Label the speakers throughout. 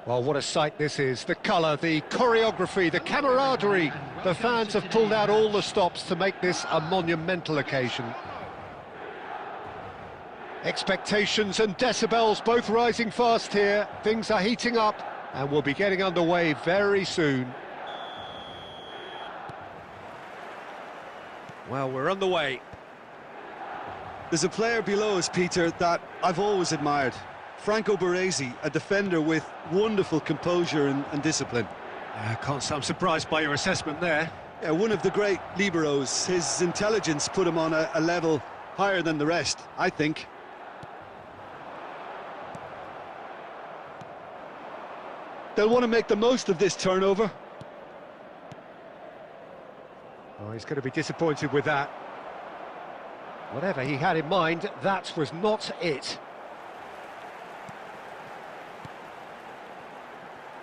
Speaker 1: Well, what a sight this is. The colour, the choreography, the camaraderie. The fans have pulled out all the stops to make this a monumental occasion. Expectations and decibels both rising fast here. Things are heating up and we'll be getting underway very soon. Well, we're on the way.
Speaker 2: There's a player below us, Peter, that I've always admired. Franco Baresi, a defender with wonderful composure and discipline.
Speaker 1: Can't say I'm surprised by your assessment there.
Speaker 2: Yeah, one of the great liberos. His intelligence put him on a level higher than the rest, I think. They'll want to make the most of this turnover.
Speaker 1: Oh, he's going to be disappointed with that. Whatever he had in mind, that was not it.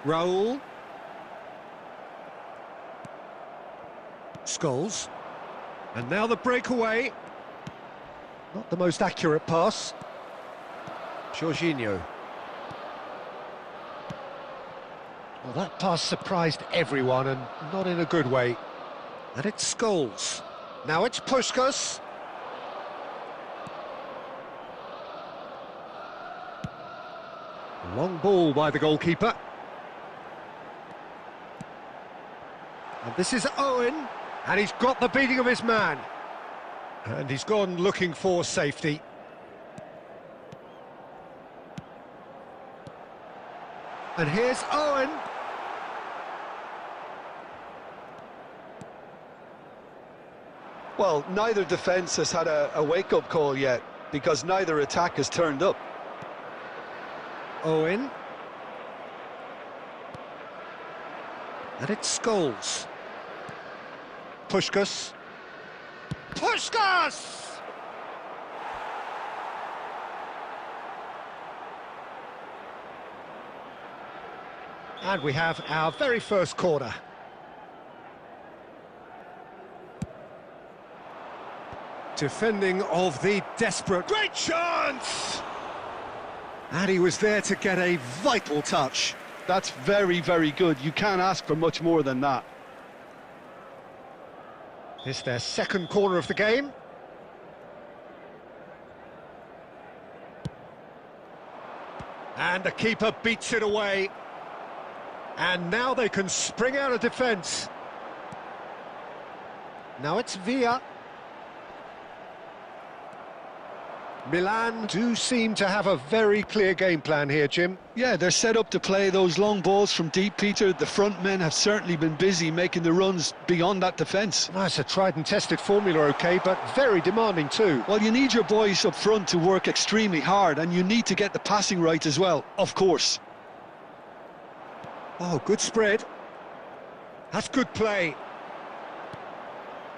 Speaker 1: Raul. Scholes. And now the breakaway. Not the most accurate pass. Jorginho. Well, that pass surprised everyone, and not in a good way. And it's Scholes. Now it's Puskás. Long ball by the goalkeeper. And this is Owen, and he's got the beating of his man. And he's gone looking for safety. And here's Owen.
Speaker 2: Well, neither defence has had a wake-up call yet, because neither attack has turned up.
Speaker 1: Owen. And it's Scholes. Puskás. Puskás! And we have our very first corner. Defending of the desperate. Great chance! And he was there to get a vital touch.
Speaker 2: That's very, very good. You can't ask for much more than that.
Speaker 1: It's their second corner of the game. And the keeper beats it away. And now they can spring out of defence. Now it's Villa. Milan do seem to have a very clear game plan here, Jim.
Speaker 2: Yeah, they're set up to play those long balls from deep, Peter. The front men have certainly been busy making the runs beyond that defence.
Speaker 1: Well, it's a tried and tested formula, OK, but very demanding too.
Speaker 2: Well, you need your boys up front to work extremely hard, and you need to get the passing right as well, of course.
Speaker 1: Oh, good spread. That's good play.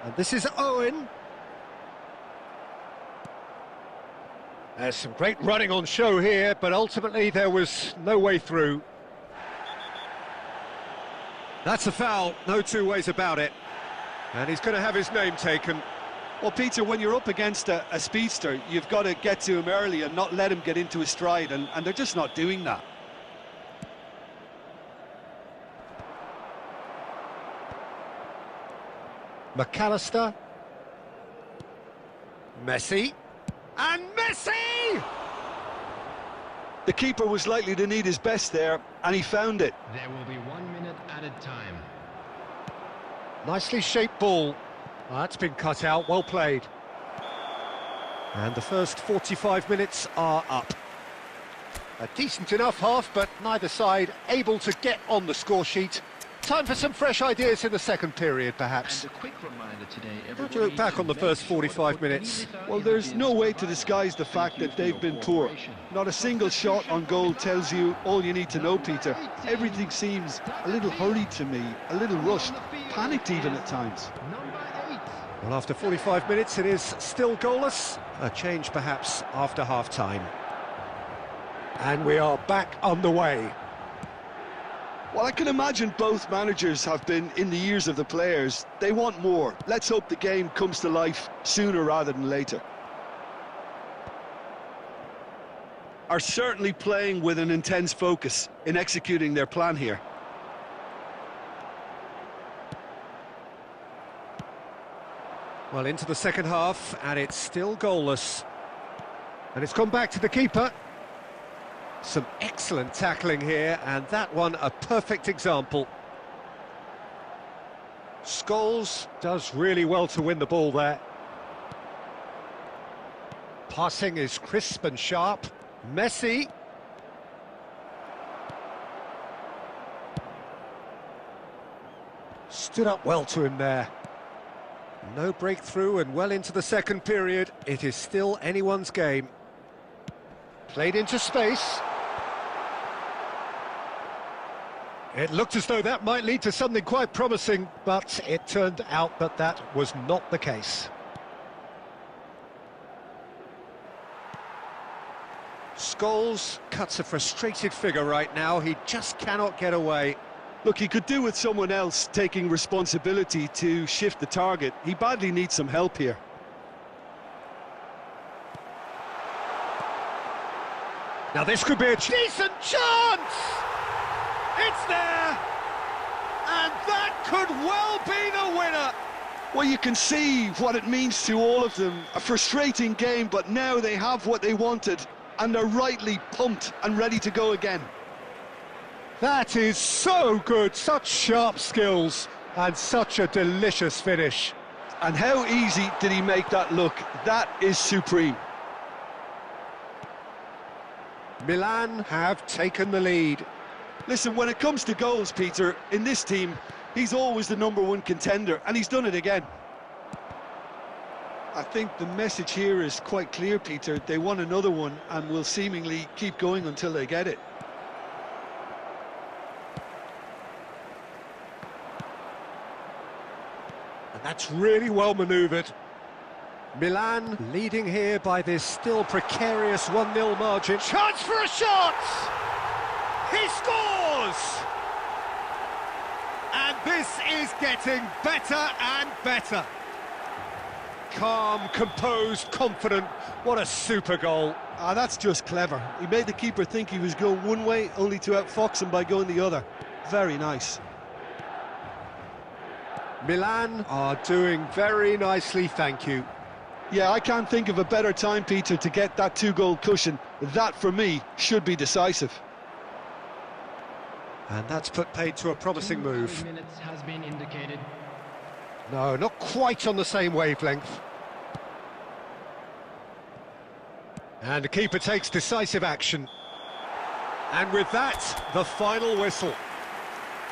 Speaker 1: And this is Owen. There's some great running on show here, but ultimately there was no way through. That's a foul, no two ways about it. And he's going to have his name taken.
Speaker 2: Well, Peter, when you're up against a speedster, you've got to get to him early and not let him get into his stride, and they're just not doing that.
Speaker 1: McAllister. Messi. And Messi!
Speaker 2: The keeper was likely to need his best there, and he found it.
Speaker 3: There will be 1 minute added time.
Speaker 1: Nicely shaped ball. Oh, that's been cut out, well played. And the first 45 minutes are up. A decent enough half, but neither side able to get on the score sheet. Time for some fresh ideas in the second period, perhaps.
Speaker 3: And a quick reminder today,
Speaker 1: how do you look back on the first 45 minutes?
Speaker 2: Well, there's no way to disguise the fact that they've been poor. Not a single shot on goal tells you all you need to know, Peter. Everything seems a little hurried to me, a little rushed, panicked even at times.
Speaker 1: Well, after 45 minutes, it is still goalless. A change, perhaps, after half-time. And we are back underway.
Speaker 2: Well, I can imagine both managers have been in the ears of the players. They want more. Let's hope the game comes to life sooner rather than later. are certainly playing with an intense focus in executing their plan here.
Speaker 1: Well, into the second half, and it's still goalless. And it's gone back to the keeper. Some excellent tackling here, and that one a perfect example. Scholes does really well to win the ball there. Passing is crisp and sharp. Messi. Stood up well to him there. No breakthrough and well into the second period. It is still anyone's game. Played into space. It looked as though that might lead to something quite promising, but it turned out that that was not the case. Scholes cuts a frustrated figure right now. He just cannot get away.
Speaker 2: Look, he could do with someone else taking responsibility to shift the target. He badly needs some help here.
Speaker 1: Now this could be a decent chance! It's there! And that could well be the winner!
Speaker 2: Well, you can see what it means to all of them. A frustrating game, but now they have what they wanted, and they're rightly pumped and ready to go again.
Speaker 1: That is so good, such sharp skills, and such a delicious finish.
Speaker 2: And how easy did he make that look? That is supreme.
Speaker 1: Milan have taken the lead.
Speaker 2: Listen, when it comes to goals, Peter, in this team, he's always the #1 contender, and he's done it again. I think the message here is quite clear, Peter. They want another one and will seemingly keep going until they get it.
Speaker 1: And that's really well manoeuvred. Milan leading here by this still precarious 1-0 margin. Chance for a shot! He scores! And this is getting better and better. Calm, composed, confident. What a super goal.
Speaker 2: Ah, that's just clever. He made the keeper think he was going one way, only to outfox him by going the other. Very nice.
Speaker 1: Milan are doing very nicely, thank you.
Speaker 2: Yeah, I can't think of a better time, Peter, to get that 2-goal cushion. That, for me, should be decisive.
Speaker 1: And that's put paid to a promising move.
Speaker 3: Minutes has been indicated.
Speaker 1: No, not quite on the same wavelength. And the keeper takes decisive action. And with that, the final whistle.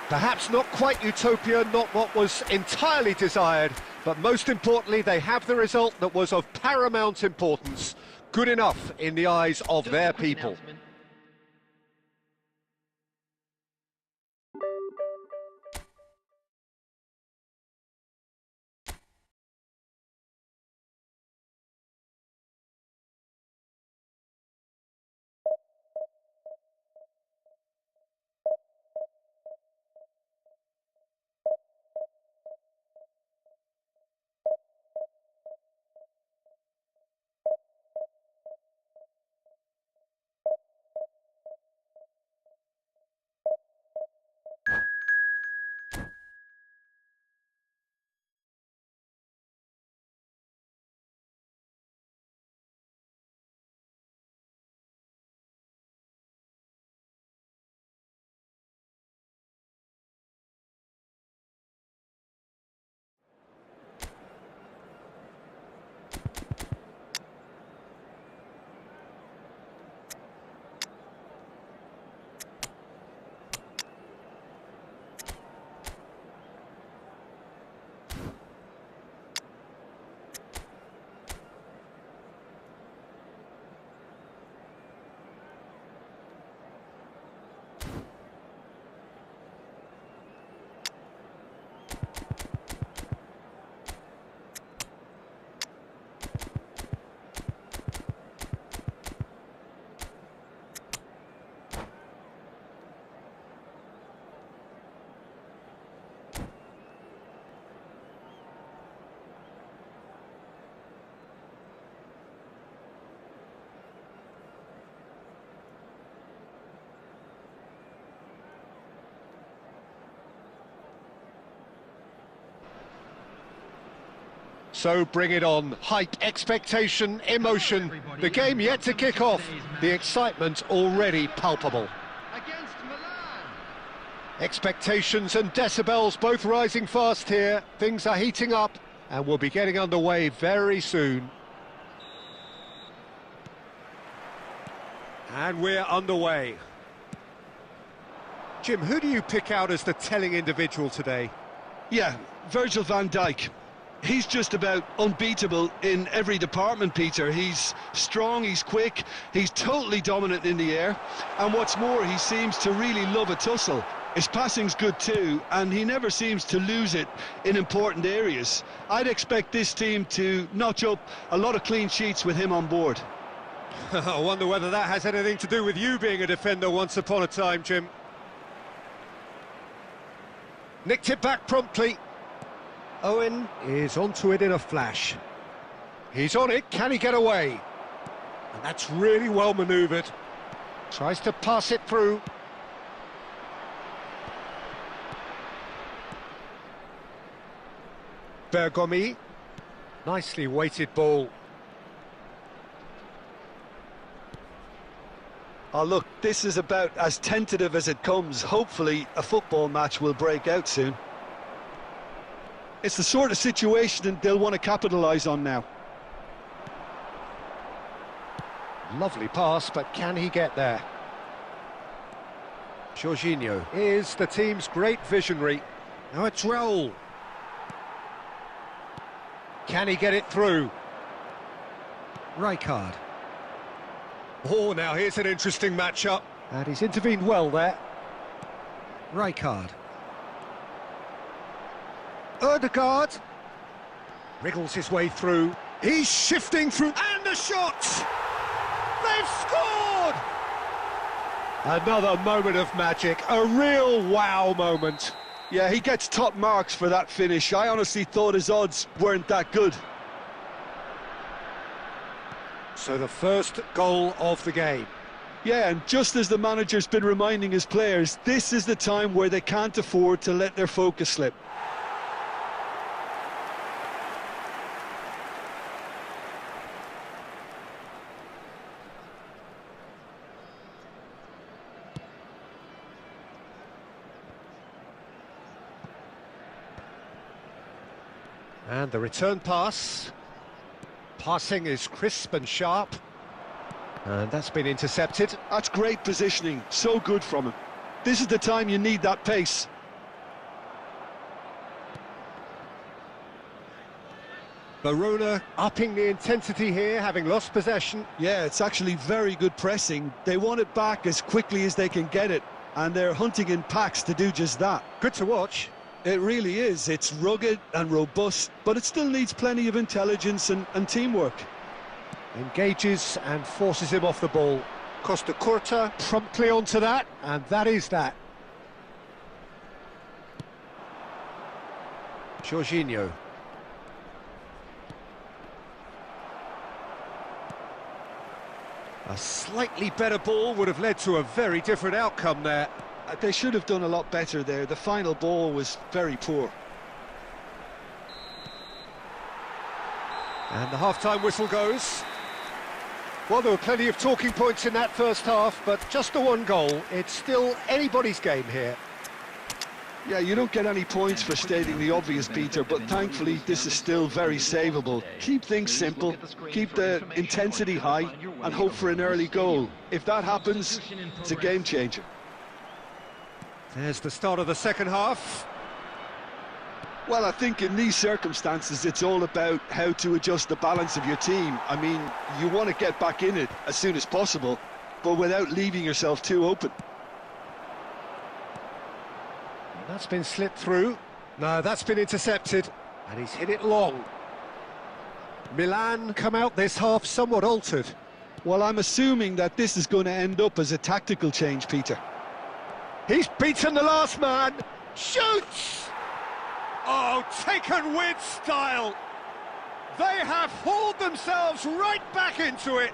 Speaker 1: Perhaps not quite utopia, not what was entirely desired, but most importantly, they have the result that was of paramount importance. Good enough in the eyes of their people. So bring it on. Hype, expectation, emotion. The game yet to kick off. The excitement already palpable.
Speaker 3: Against Milan.
Speaker 1: Expectations and decibels both rising fast here. Things are heating up and we'll be getting underway very soon. And we're underway. Jim, who do you pick out as the telling individual today?
Speaker 2: Yeah, Virgil van Dijk. He's just about unbeatable in every department, Peter. He's strong, he's quick, he's totally dominant in the air. And what's more, he seems to really love a tussle. His passing's good too, and he never seems to lose it in important areas. I'd expect this team to notch up a lot of clean sheets with him on board.
Speaker 1: I wonder whether that has anything to do with you being a defender once upon a time, Jim. Nicked it back promptly. Owen is onto it in a flash. He's on it, can he get away? And that's really well manoeuvred. Tries to pass it through. Bergomi. Nicely weighted ball.
Speaker 2: Oh, look, this is about as tentative as it comes. Hopefully, a football match will break out soon. It's the sort of situation they'll want to capitalise on now.
Speaker 1: Lovely pass, but can he get there? Jorginho is the team's great visionary. Now it's Raul. Can he get it through? Rijkaard. Oh, now here's an interesting matchup. And he's intervened well there. Rijkaard. Ødegaard. Wriggles his way through. He's shifting through. And the shot! They've scored! Another moment of magic. A real wow moment.
Speaker 2: Yeah, he gets top marks for that finish. I honestly thought his odds weren't that good.
Speaker 1: So the first goal of the game.
Speaker 2: Yeah, and just as the manager's been reminding his players, this is the time where they can't afford to let their focus slip.
Speaker 1: And the return pass. Passing is crisp and sharp. And that's been intercepted.
Speaker 2: That's great positioning, so good from him. This is the time you need that pace.
Speaker 1: Verona upping the intensity here, having lost possession.
Speaker 2: Yeah, it's actually very good pressing. They want it back as quickly as they can get it, and they're hunting in packs to do just that.
Speaker 1: Good to watch.
Speaker 2: It really is. It's rugged and robust, but it still needs plenty of intelligence and teamwork.
Speaker 1: Engages and forces him off the ball. Costa Curta promptly onto that, and that is that. Jorginho. A slightly better ball would have led to a very different outcome there.
Speaker 2: They should have done a lot better there. The final ball was very poor.
Speaker 1: And the half-time whistle goes. Well, there were plenty of talking points in that first half, but just the one goal. It's still anybody's game here.
Speaker 2: Yeah, you don't get any points for stating the obvious, Peter, but thankfully this is still very savable. Keep things simple, keep the intensity high, and hope for an early goal. If that happens, it's a game changer.
Speaker 1: There's the start of the second half.
Speaker 2: Well, I think in these circumstances, it's all about how to adjust the balance of your team. I mean, you want to get back in it as soon as possible, but without leaving yourself too open.
Speaker 1: That's been slipped through. No, that's been intercepted. And he's hit it long. Milan come out this half somewhat altered.
Speaker 2: Well, I'm assuming that this is going to end up as a tactical change, Peter.
Speaker 1: He's beaten the last man. Shoots! Oh, taken with style. They have hauled themselves right back into it.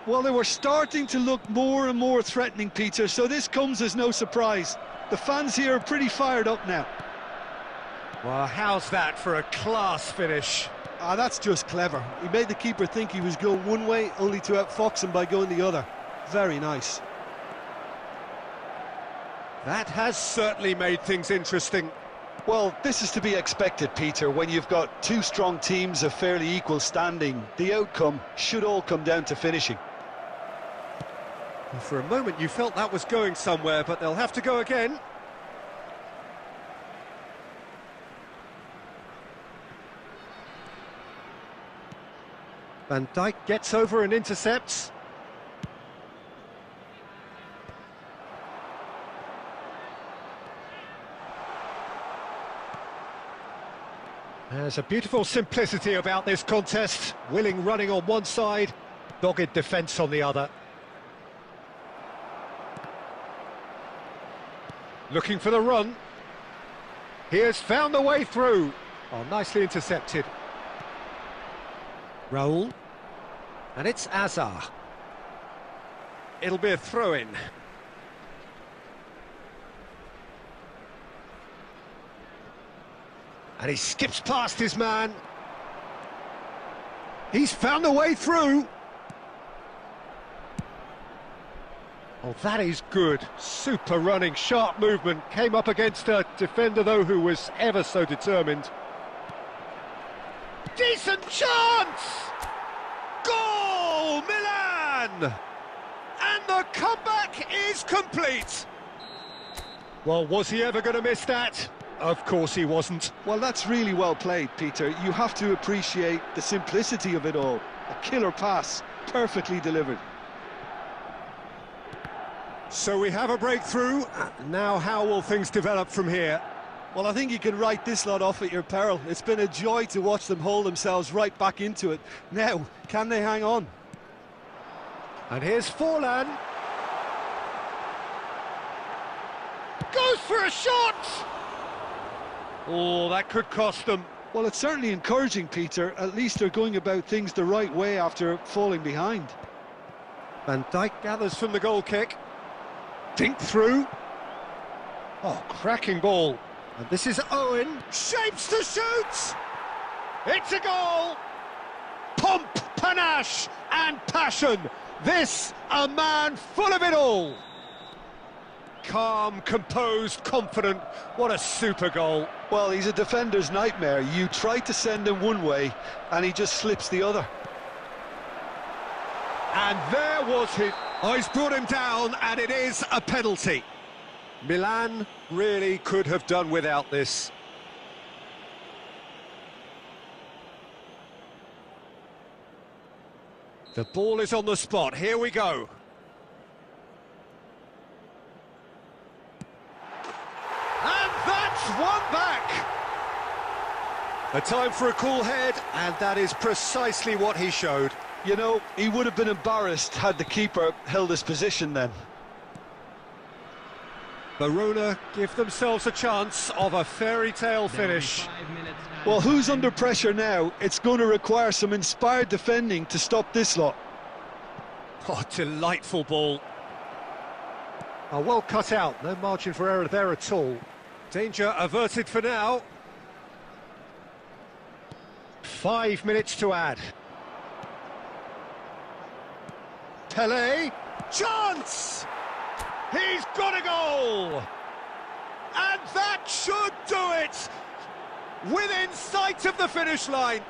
Speaker 2: Well, they were starting to look more and more threatening, Peter, so this comes as no surprise. The fans here are pretty fired up now.
Speaker 1: Well, how's that for a class finish?
Speaker 2: Ah, that's just clever. He made the keeper think he was going one way, only to outfox him by going the other. Very nice.
Speaker 1: That has certainly made things interesting.
Speaker 2: Well, this is to be expected, Peter. When you've got two strong teams of fairly equal standing, the outcome should all come down to finishing.
Speaker 1: For a moment you felt that was going somewhere, but they'll have to go again. Van Dijk gets over and intercepts. There's a beautiful simplicity about this contest. Willing running on one side, dogged defence on the other. Looking for the run. He has found the way through. Oh, nicely intercepted. Raul. And it's Azar. It'll be a throw-in. And he skips past his man. He's found the way through. Oh, that is good. Super running, sharp movement. Came up against a defender, though, who was ever so determined. Decent chance! Goal, Milan! And the comeback is complete. Well, was he ever going to miss that? Of course he wasn't.
Speaker 2: Well, that's really well played, Peter. You have to appreciate the simplicity of it all. A killer pass, perfectly delivered.
Speaker 1: So we have a breakthrough. Now how will things develop from here?
Speaker 2: Well, I think you can write this lot off at your peril. It's been a joy to watch them hold themselves right back into it. Now, can they hang on?
Speaker 1: And here's Forlan. Goes for a shot! Oh, that could cost them.
Speaker 2: Well, it's certainly encouraging, Peter. At least they're going about things the right way after falling behind.
Speaker 1: Van Dijk gathers from the goal kick. Dink through. Oh, cracking ball. And this is Owen. Shapes to shoot! It's a goal! Pomp, panache and passion. This, a man full of it all. Calm, composed, confident. What a super goal.
Speaker 2: Well, he's a defender's nightmare. You try to send him one way, and he just slips the other.
Speaker 1: And there was his... Oh, he's brought him down, and it is a penalty. Milan really could have done without this. The ball is on the spot. Here we go. And that's one back. A time for a cool head, and that is precisely what he showed.
Speaker 2: You know, he would have been embarrassed had the keeper held his position then.
Speaker 1: Verona give themselves a chance of a fairy tale finish.
Speaker 2: Well, who's under pressure now? It's going to require some inspired defending to stop this lot.
Speaker 1: Oh, delightful ball. Oh, well cut out, no margin for error there at all. Danger averted for now. 5 minutes to add. Pelé, chance! He's got a goal! And that should do it! Within sight of the finish line.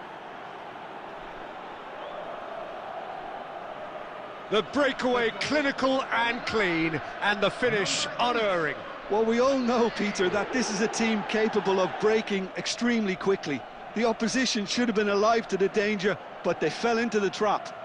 Speaker 1: The breakaway clinical and clean, and the finish unerring.
Speaker 2: Well, we all know, Peter, that this is a team capable of breaking extremely quickly. The opposition should have been alive to the danger, but they fell into the trap.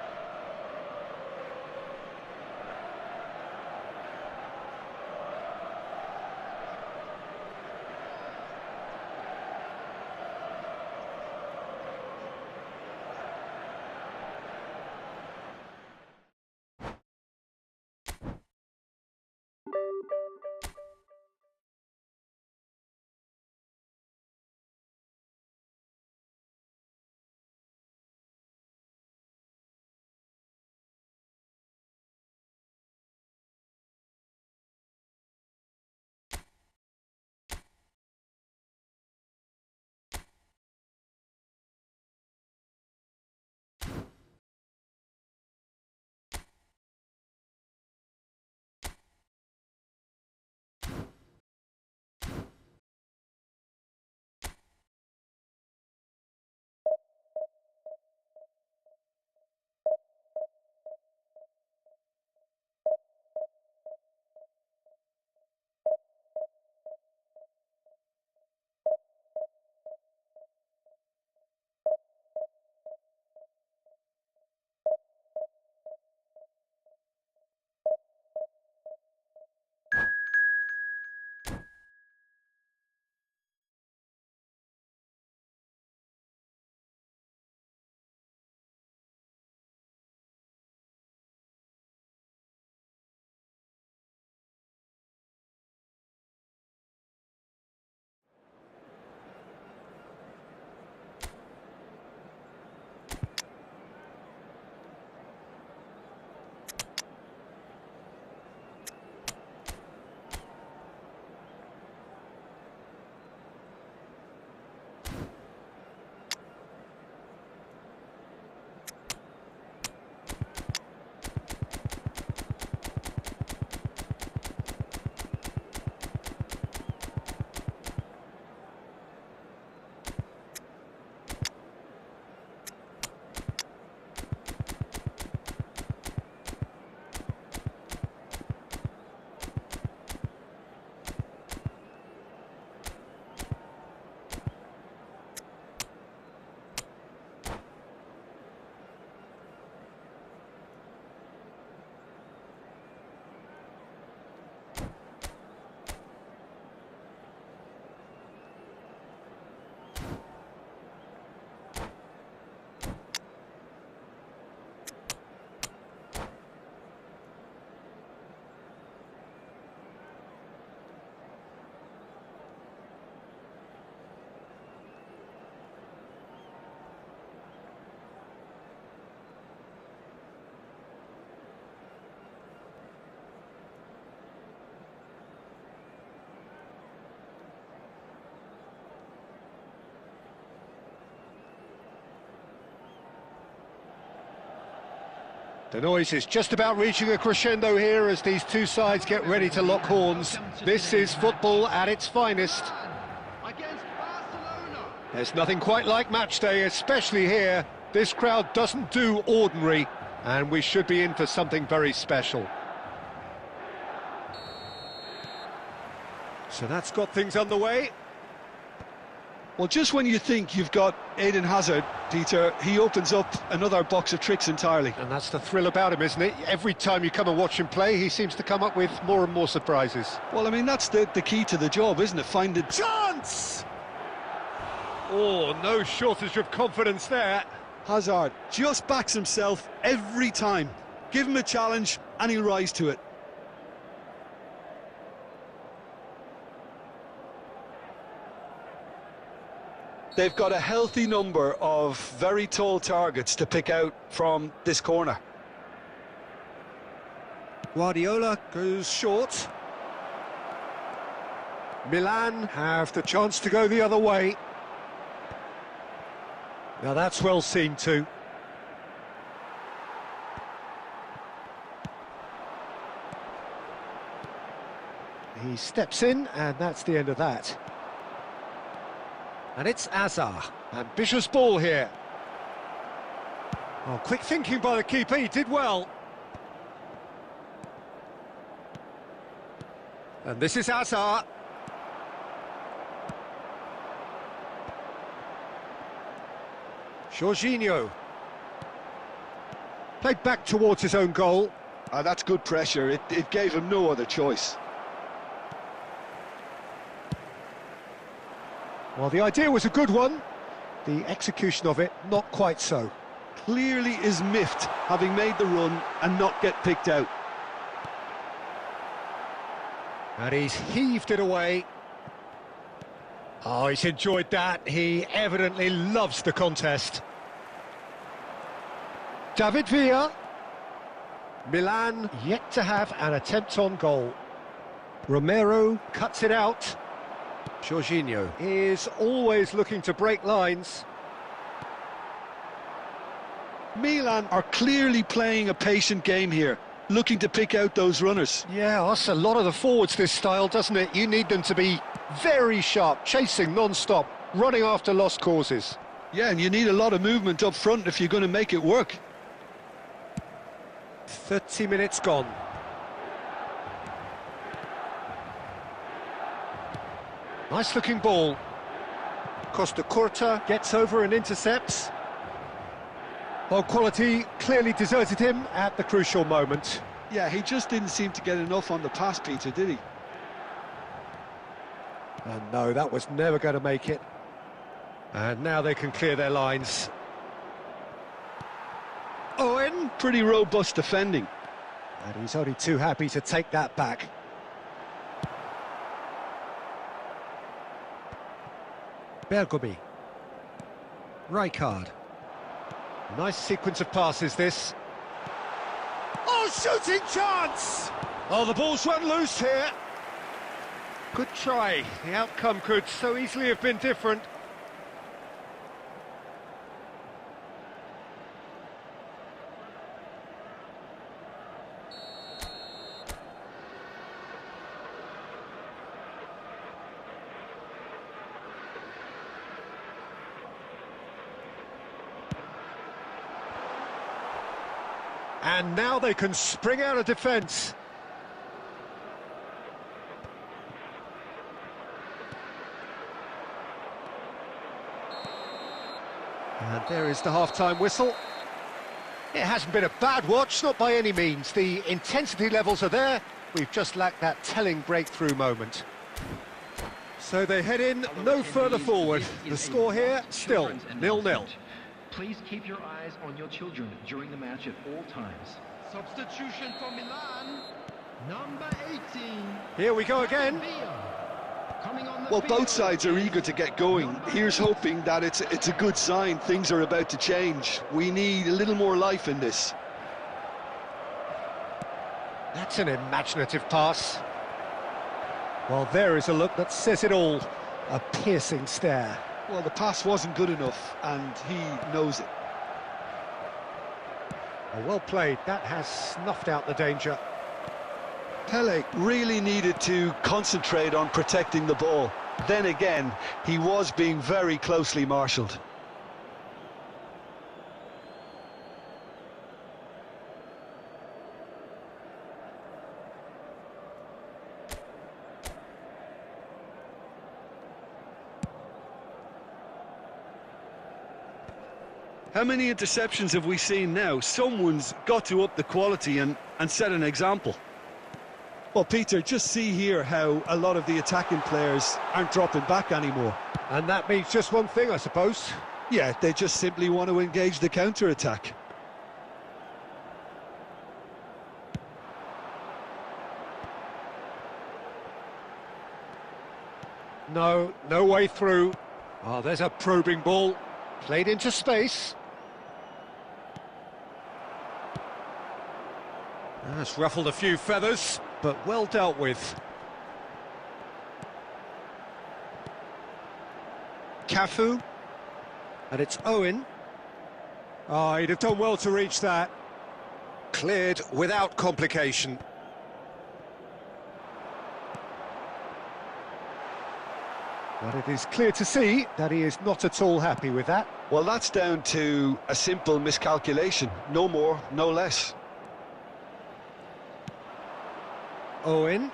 Speaker 1: The noise is just about reaching a crescendo here as these two sides get ready to lock horns. This is football at its finest.
Speaker 3: Against Barcelona.
Speaker 1: There's nothing quite like match day, especially here. This crowd doesn't do ordinary, and we should be in for something very special. So that's got things underway.
Speaker 2: Well, just when you think you've got Eden Hazard, Peter, he opens up another box of tricks entirely.
Speaker 1: And that's the thrill about him, isn't it? Every time you come and watch him play, he seems to come up with more and more surprises.
Speaker 2: Well, I mean, that's the key to the job, isn't it? Find it.
Speaker 1: Chance! Oh, no shortage of confidence there.
Speaker 2: Hazard just backs himself every time. Give him a challenge and he'll rise to it. They've got a healthy number of very tall targets to pick out from this corner.
Speaker 1: Guardiola goes short. Milan have the chance to go the other way. Now that's well seen too. He steps in, and that's the end of that. And it's Azar. Ambitious ball here. Oh, quick thinking by the keeper, he did well. And this is Azar. Jorginho. Played back towards his own goal.
Speaker 2: That's good pressure. It gave him no other choice.
Speaker 1: Well, the idea was a good one. The execution of it, not quite so.
Speaker 2: Clearly is miffed, having made the run and not get picked out.
Speaker 1: And he's heaved it away. Oh, he's enjoyed that. He evidently loves the contest. David Villa. Milan yet to have an attempt on goal. Romero cuts it out. Jorginho is always looking to break lines.
Speaker 2: Milan are clearly playing a patient game here, looking to pick out those runners.
Speaker 1: Yeah, that's a lot of the forwards, this style, doesn't it? You need them to be very sharp, chasing non-stop, running after lost causes.
Speaker 2: Yeah, and you need a lot of movement up front if you're going to make it work.
Speaker 1: 30 minutes gone. Nice looking ball. Costa Curta gets over and intercepts. Well, quality clearly deserted him at the crucial moment.
Speaker 2: Yeah, he just didn't seem to get enough on the pass, Peter, did he?
Speaker 1: And no, that was never going to make it. And now they can clear their lines.
Speaker 2: Owen, pretty robust defending.
Speaker 1: And he's only too happy to take that back. Bergomi. Rijkaard. Nice sequence of passes, this. Oh, shooting chance! Oh, the ball's run loose here. Good try. The outcome could so easily have been different. And now they can spring out of defence. And there is the half-time whistle. It hasn't been a bad watch, not by any means. The intensity levels are there. We've just lacked that telling breakthrough moment. So they head in no further forward. The score here, still 0-0.
Speaker 4: Please keep your eyes on your children during the match at all times.
Speaker 3: Substitution for Milan. Number 18.
Speaker 1: Here we go again.
Speaker 2: Well, both sides are eager to get going. Here's hoping that it's a good sign. Things are about to change. We need a little more life in this.
Speaker 1: That's an imaginative pass. Well, there is a look that says it all. A piercing stare.
Speaker 2: Well, the pass wasn't good enough, and he knows it.
Speaker 1: Oh, well played, that has snuffed out the danger.
Speaker 2: Pele really needed to concentrate on protecting the ball. Then again, he was being very closely marshalled. How many interceptions have we seen now? Someone's got to up the quality and set an example. Well, Peter, just see here how a lot of the attacking players aren't dropping back anymore.
Speaker 1: And that means just one thing, I suppose.
Speaker 2: Yeah, they just simply want to engage the counter-attack.
Speaker 1: No way through. Oh, there's a probing ball. Played into space. That's ruffled a few feathers, but well dealt with. Cafu. And it's Owen. Oh, he'd have done well to reach that. Cleared without complication. But it is clear to see that he is not at all happy with that.
Speaker 2: Well, that's down to a simple miscalculation. No more, no less.
Speaker 1: Owen.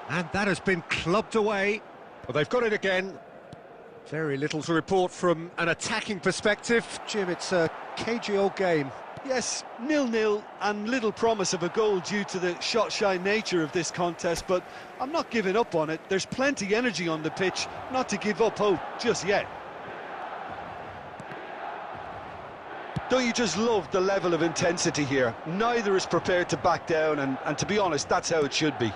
Speaker 1: And that has been clubbed away. Well, they've got it again. Very little to report from an attacking perspective. Jim, it's a cagey old game.
Speaker 2: Yes, 0-0 and little promise of a goal due to the shot-shy nature of this contest, but I'm not giving up on it. There's plenty energy on the pitch, not to give up hope just yet. Don't you just love the level of intensity here? Neither is prepared to back down, and to be honest, that's how it should be.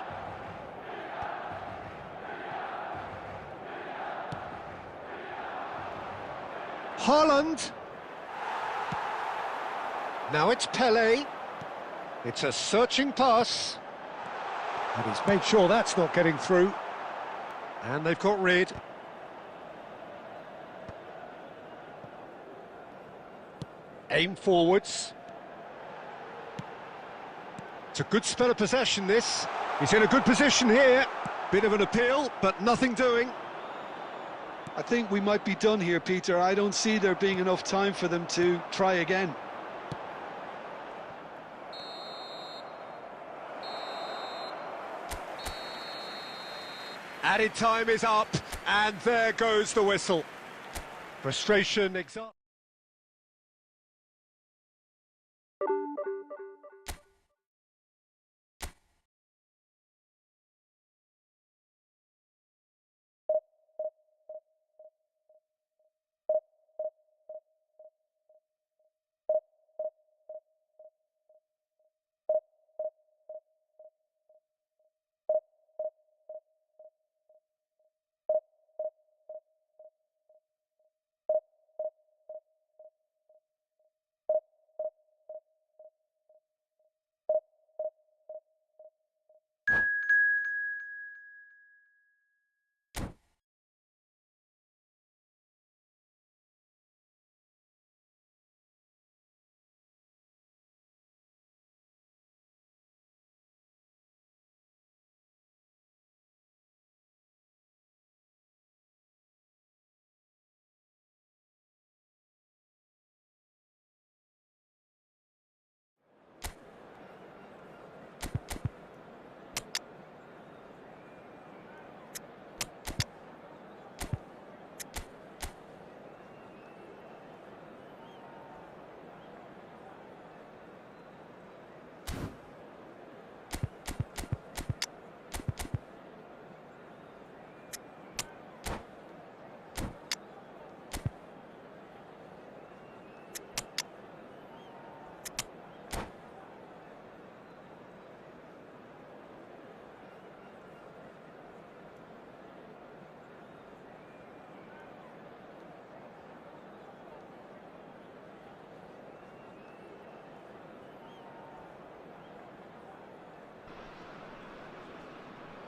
Speaker 1: Haaland. Now it's Pele. It's a searching pass. And he's made sure that's not getting through. And they've got rid. Aim forwards. It's a good spell of possession, this. He's in a good position here. Bit of an appeal, but nothing doing.
Speaker 2: I think we might be done here, Peter. I don't see there being enough time for them to try again.
Speaker 1: Added time is up, and there goes the whistle. Frustration, exhaustion.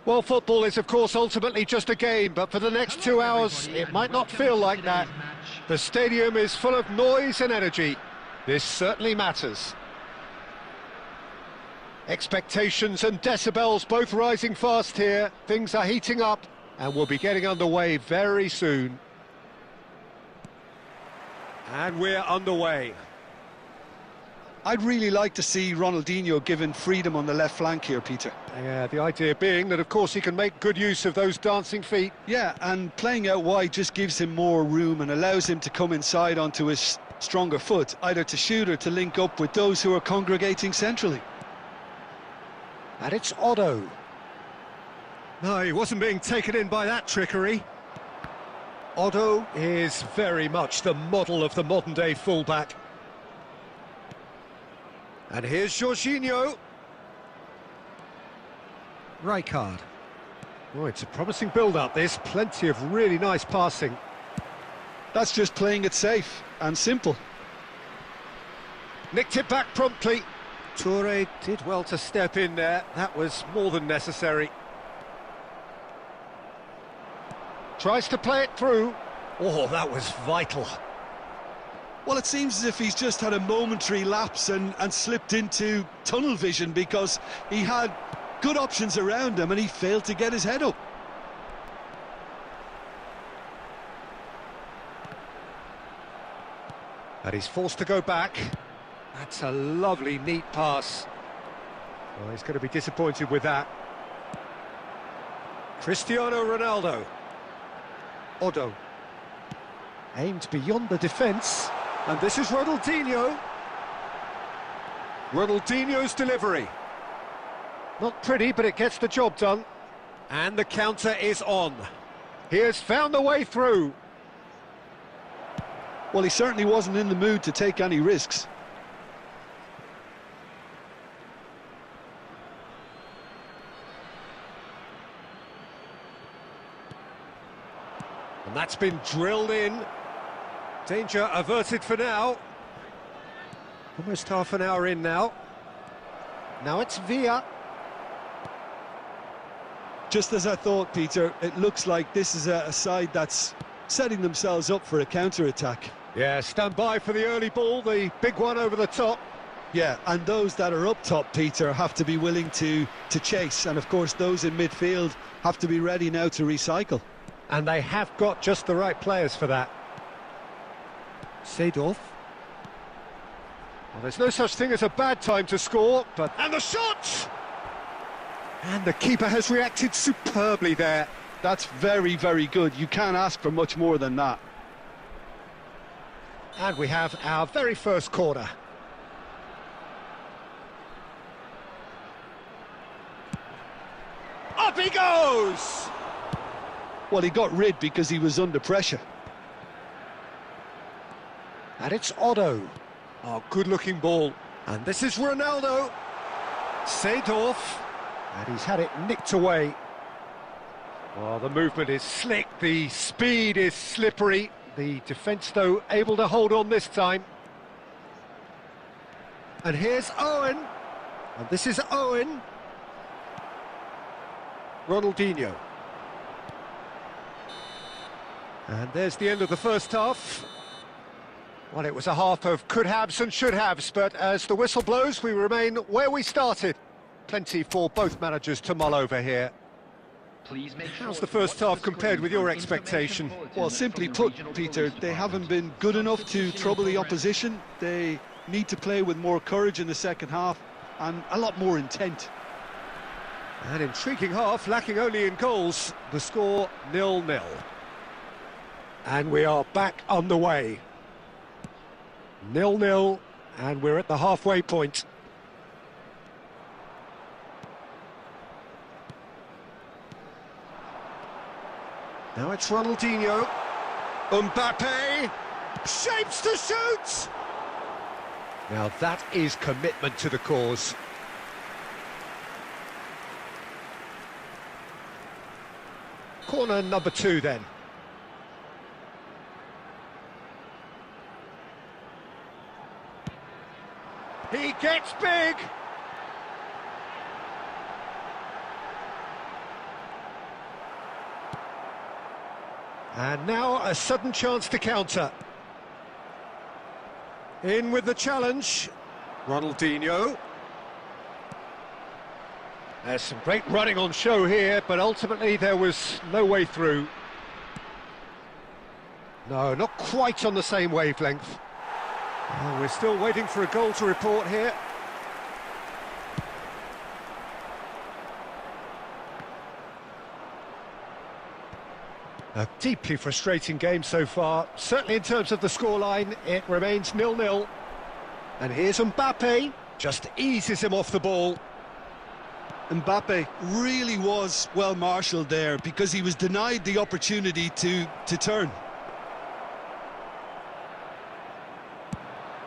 Speaker 1: Well, football is, of course, ultimately just a game, but for the next 2 hours, it might not feel like that.
Speaker 3: match.
Speaker 1: The stadium is full of noise and energy. This certainly matters. Expectations and decibels both rising fast here. Things are heating up and we'll be getting underway very soon. And we're underway.
Speaker 2: I'd really like to see Ronaldinho given freedom on the left flank here, Peter.
Speaker 1: Yeah, the idea being that, of course, he can make good use of those dancing feet.
Speaker 2: Yeah, and playing out wide just gives him more room and allows him to come inside onto his stronger foot, either to shoot or to link up with those who are congregating centrally.
Speaker 1: And it's Otto. No, he wasn't being taken in by that trickery. Otto is very much the model of the modern-day fullback. And here's Jorginho. Rijkaard. Oh, it's a promising build-up, this. Plenty of really nice passing.
Speaker 2: That's just playing it safe and simple.
Speaker 1: Nicked it back promptly. Toure did well to step in there. That was more than necessary. Tries to play it through. Oh, that was vital.
Speaker 2: Well, it seems as if he's just had a momentary lapse and slipped into tunnel vision, because he had good options around him and he failed to get his head up.
Speaker 1: And he's forced to go back. That's a lovely, neat pass. Well, he's going to be disappointed with that. Cristiano Ronaldo. Otto. Aimed beyond the defence. And this is Ronaldinho. Ronaldinho's delivery. Not pretty, but it gets the job done. And the counter is on. He has found the way through.
Speaker 2: Well, he certainly wasn't in the mood to take any risks.
Speaker 1: And that's been drilled in. Danger averted for now. Almost half an hour in now. Now it's Villa.
Speaker 2: Just as I thought, Peter, it looks like this is a side that's setting themselves up for a counter-attack.
Speaker 1: Yeah, stand by for the early ball, the big one over the top.
Speaker 2: Yeah, and those that are up top, Peter, have to be willing to chase. And, of course, those in midfield have to be ready now to recycle.
Speaker 1: And they have got just the right players for that. Seedorf. Well, there's no such thing as a bad time to score, but... And the shot! And the keeper has reacted superbly there.
Speaker 2: That's very, very good. You can't ask for much more than that.
Speaker 1: And we have our very first corner. Up he goes!
Speaker 2: Well, he got rid because he was under pressure.
Speaker 1: And it's Otto. Oh, good-looking ball. And this is Ronaldo. Seedorf. And he's had it nicked away. Well, the movement is slick, the speed is slippery. The defence, though, able to hold on this time. And here's Owen. And this is Owen. Ronaldinho. And there's the end of the first half. Well, it was a half of could-haves and should-haves, but as the whistle blows, we remain where we started. Plenty for both managers to mull over here.
Speaker 4: Please make sure
Speaker 1: How's the first half compared with your expectation?
Speaker 2: Well, simply put, Peter, they haven't been good enough to trouble the opposition. They need to play with more courage in the second half and a lot more intent.
Speaker 1: An intriguing half, lacking only in goals. The score 0-0. And we are back underway. 0-0, and we're at the halfway point. Now it's Ronaldinho. Mbappe shapes to shoot! Now that is commitment to the cause. Corner number 2 then. He gets big! And now a sudden chance to counter. In with the challenge, Ronaldinho. There's some great running on show here, but ultimately there was no way through. No, not quite on the same wavelength. Oh, we're still waiting for a goal to report here. A deeply frustrating game so far. Certainly in terms of the scoreline, it remains 0-0. And here's Mbappe, just eases him off the ball.
Speaker 2: Mbappe really was well marshalled there because he was denied the opportunity to turn.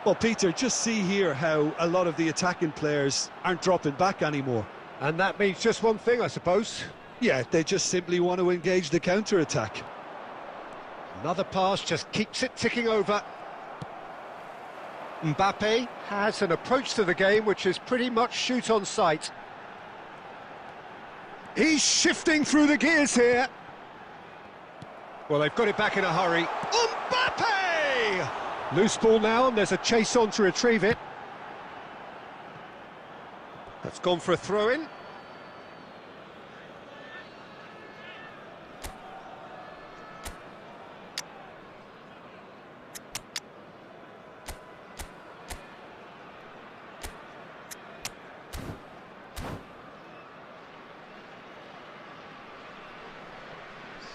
Speaker 2: Well, Peter, just see here how a lot of the attacking players aren't dropping back anymore.
Speaker 1: And that means just one thing, I suppose.
Speaker 2: Yeah, they just simply want to engage the counter-attack.
Speaker 1: Another pass just keeps it ticking over. Mbappe has an approach to the game which is pretty much shoot on sight. He's shifting through the gears here. Well, they've got it back in a hurry. Mbappe! Loose ball now, and there's a chase on to retrieve it. That's gone for a throw-in.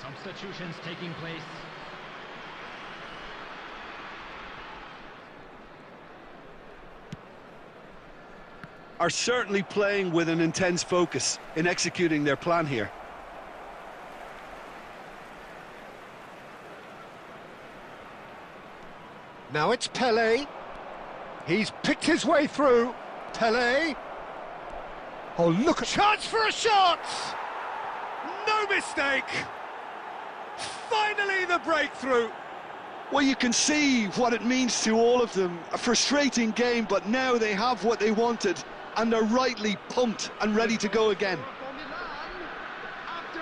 Speaker 4: Substitutions taking place.
Speaker 2: Are certainly playing with an intense focus in executing their plan here.
Speaker 1: Now it's Pelé. He's picked his way through. Pelé. Oh, look, a chance for a shot! No mistake! Finally the breakthrough!
Speaker 2: Well, you can see what it means to all of them. A frustrating game, but now they have what they wanted, and they're rightly pumped and ready to go again.
Speaker 3: For Milan, after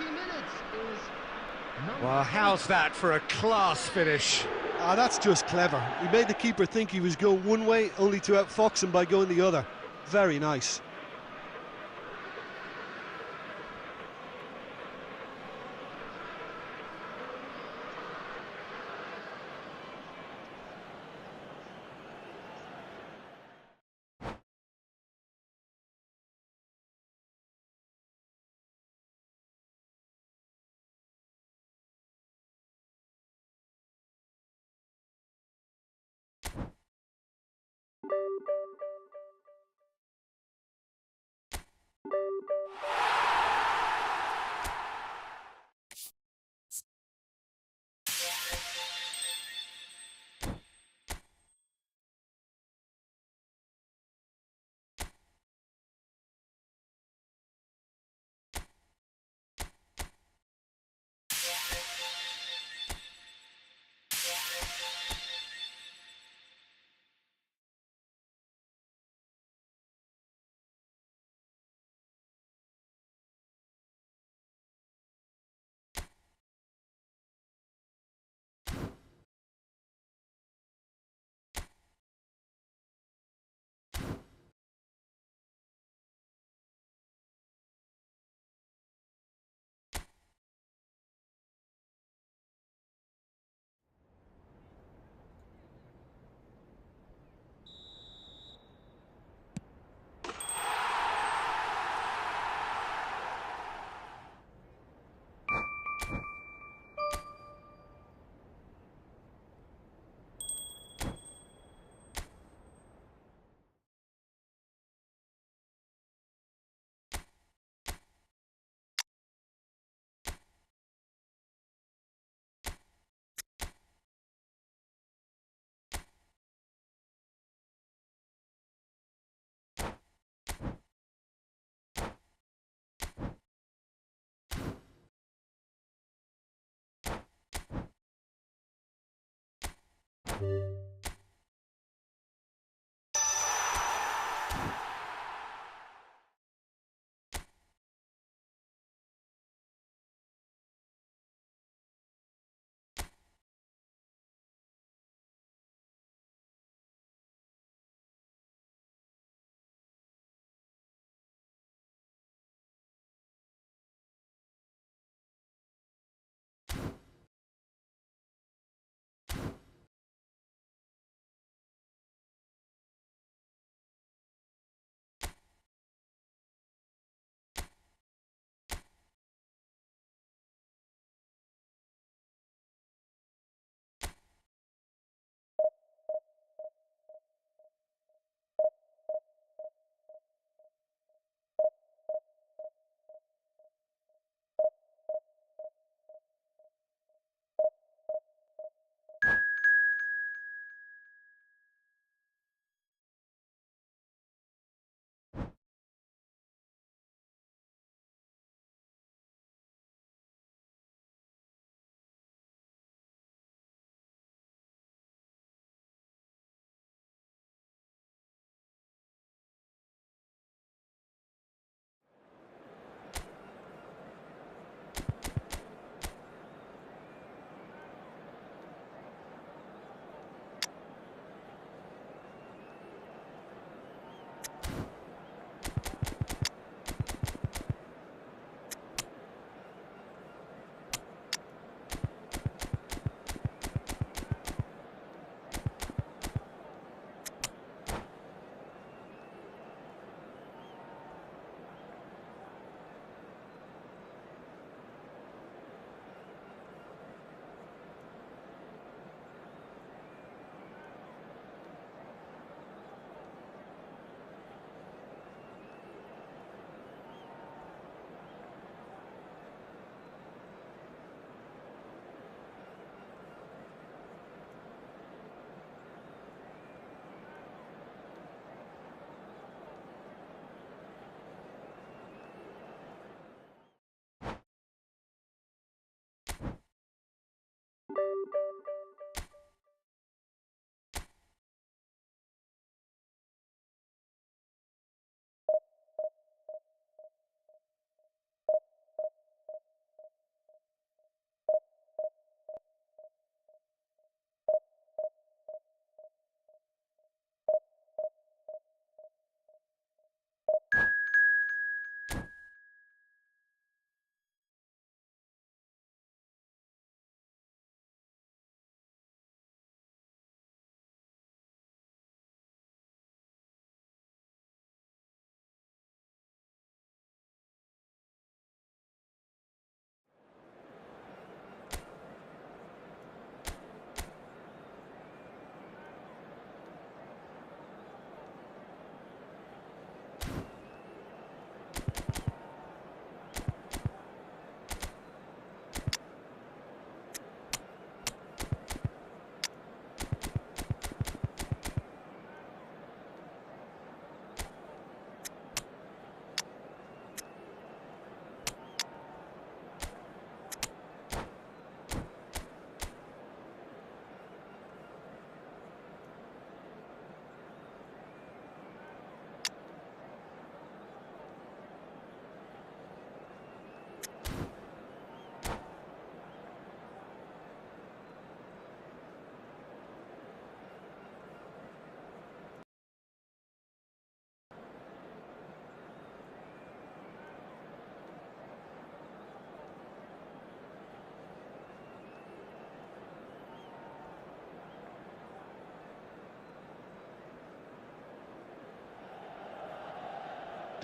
Speaker 3: 80 minutes, is
Speaker 1: Well, how's that for a class finish?
Speaker 2: Ah, that's just clever. He made the keeper think he was going one way, only to outfox him by going the other. Very nice.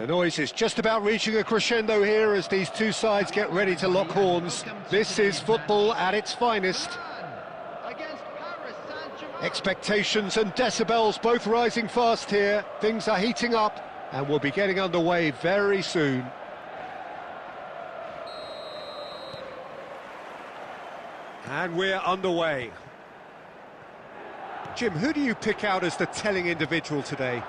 Speaker 1: The noise is just about reaching a crescendo here as these two sides get ready to lock horns. This is football at its finest.
Speaker 3: Against Paris Saint-Germain.
Speaker 1: Expectations and decibels both rising fast here. Things are heating up and we'll be getting underway very soon. And we're underway. Jim, who do you pick out as the telling individual today?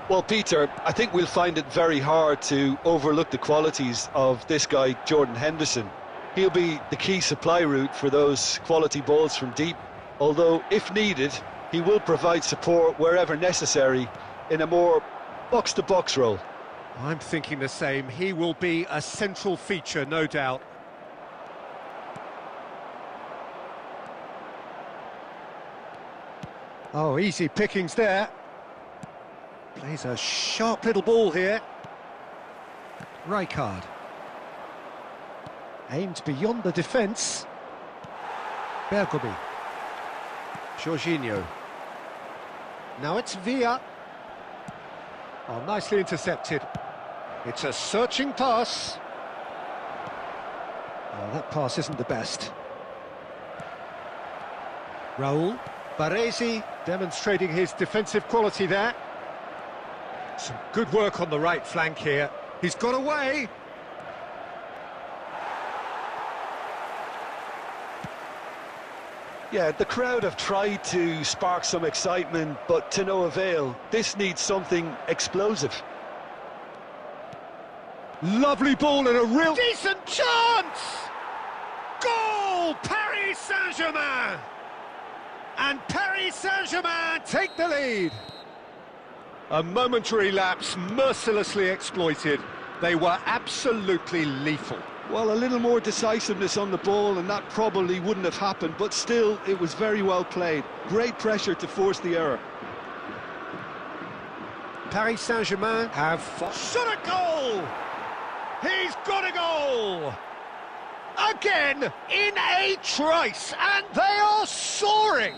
Speaker 2: Well, Peter, I think we'll find it very hard to overlook the qualities of this guy, Jordan Henderson. He'll be the key supply route for those quality balls from deep, although, if needed, he will provide support wherever necessary in a more box-to-box role.
Speaker 1: I'm thinking the same. He will be a central feature, no doubt. Oh, easy pickings there. Plays a sharp little ball here. Rijkaard. Aimed beyond the defence. Bergomi. Jorginho. Now it's Villa. Oh, nicely intercepted. It's a searching pass. Oh, that pass isn't the best. Raul. Baresi demonstrating his defensive quality there. Some good work on the right flank here. He's got away.
Speaker 2: Yeah, the crowd have tried to spark some excitement, but to no avail. This needs something explosive.
Speaker 1: Lovely ball and a real decent chance! Goal! Paris Saint-Germain! And Paris Saint-Germain take the lead. A momentary lapse mercilessly exploited. They were absolutely lethal.
Speaker 2: Well, a little more decisiveness on the ball and that probably wouldn't have happened, but still, it was very well played. Great pressure to force the error.
Speaker 1: Paris Saint-Germain have shot a goal! He's got a goal! Again, in a trice, and they are soaring!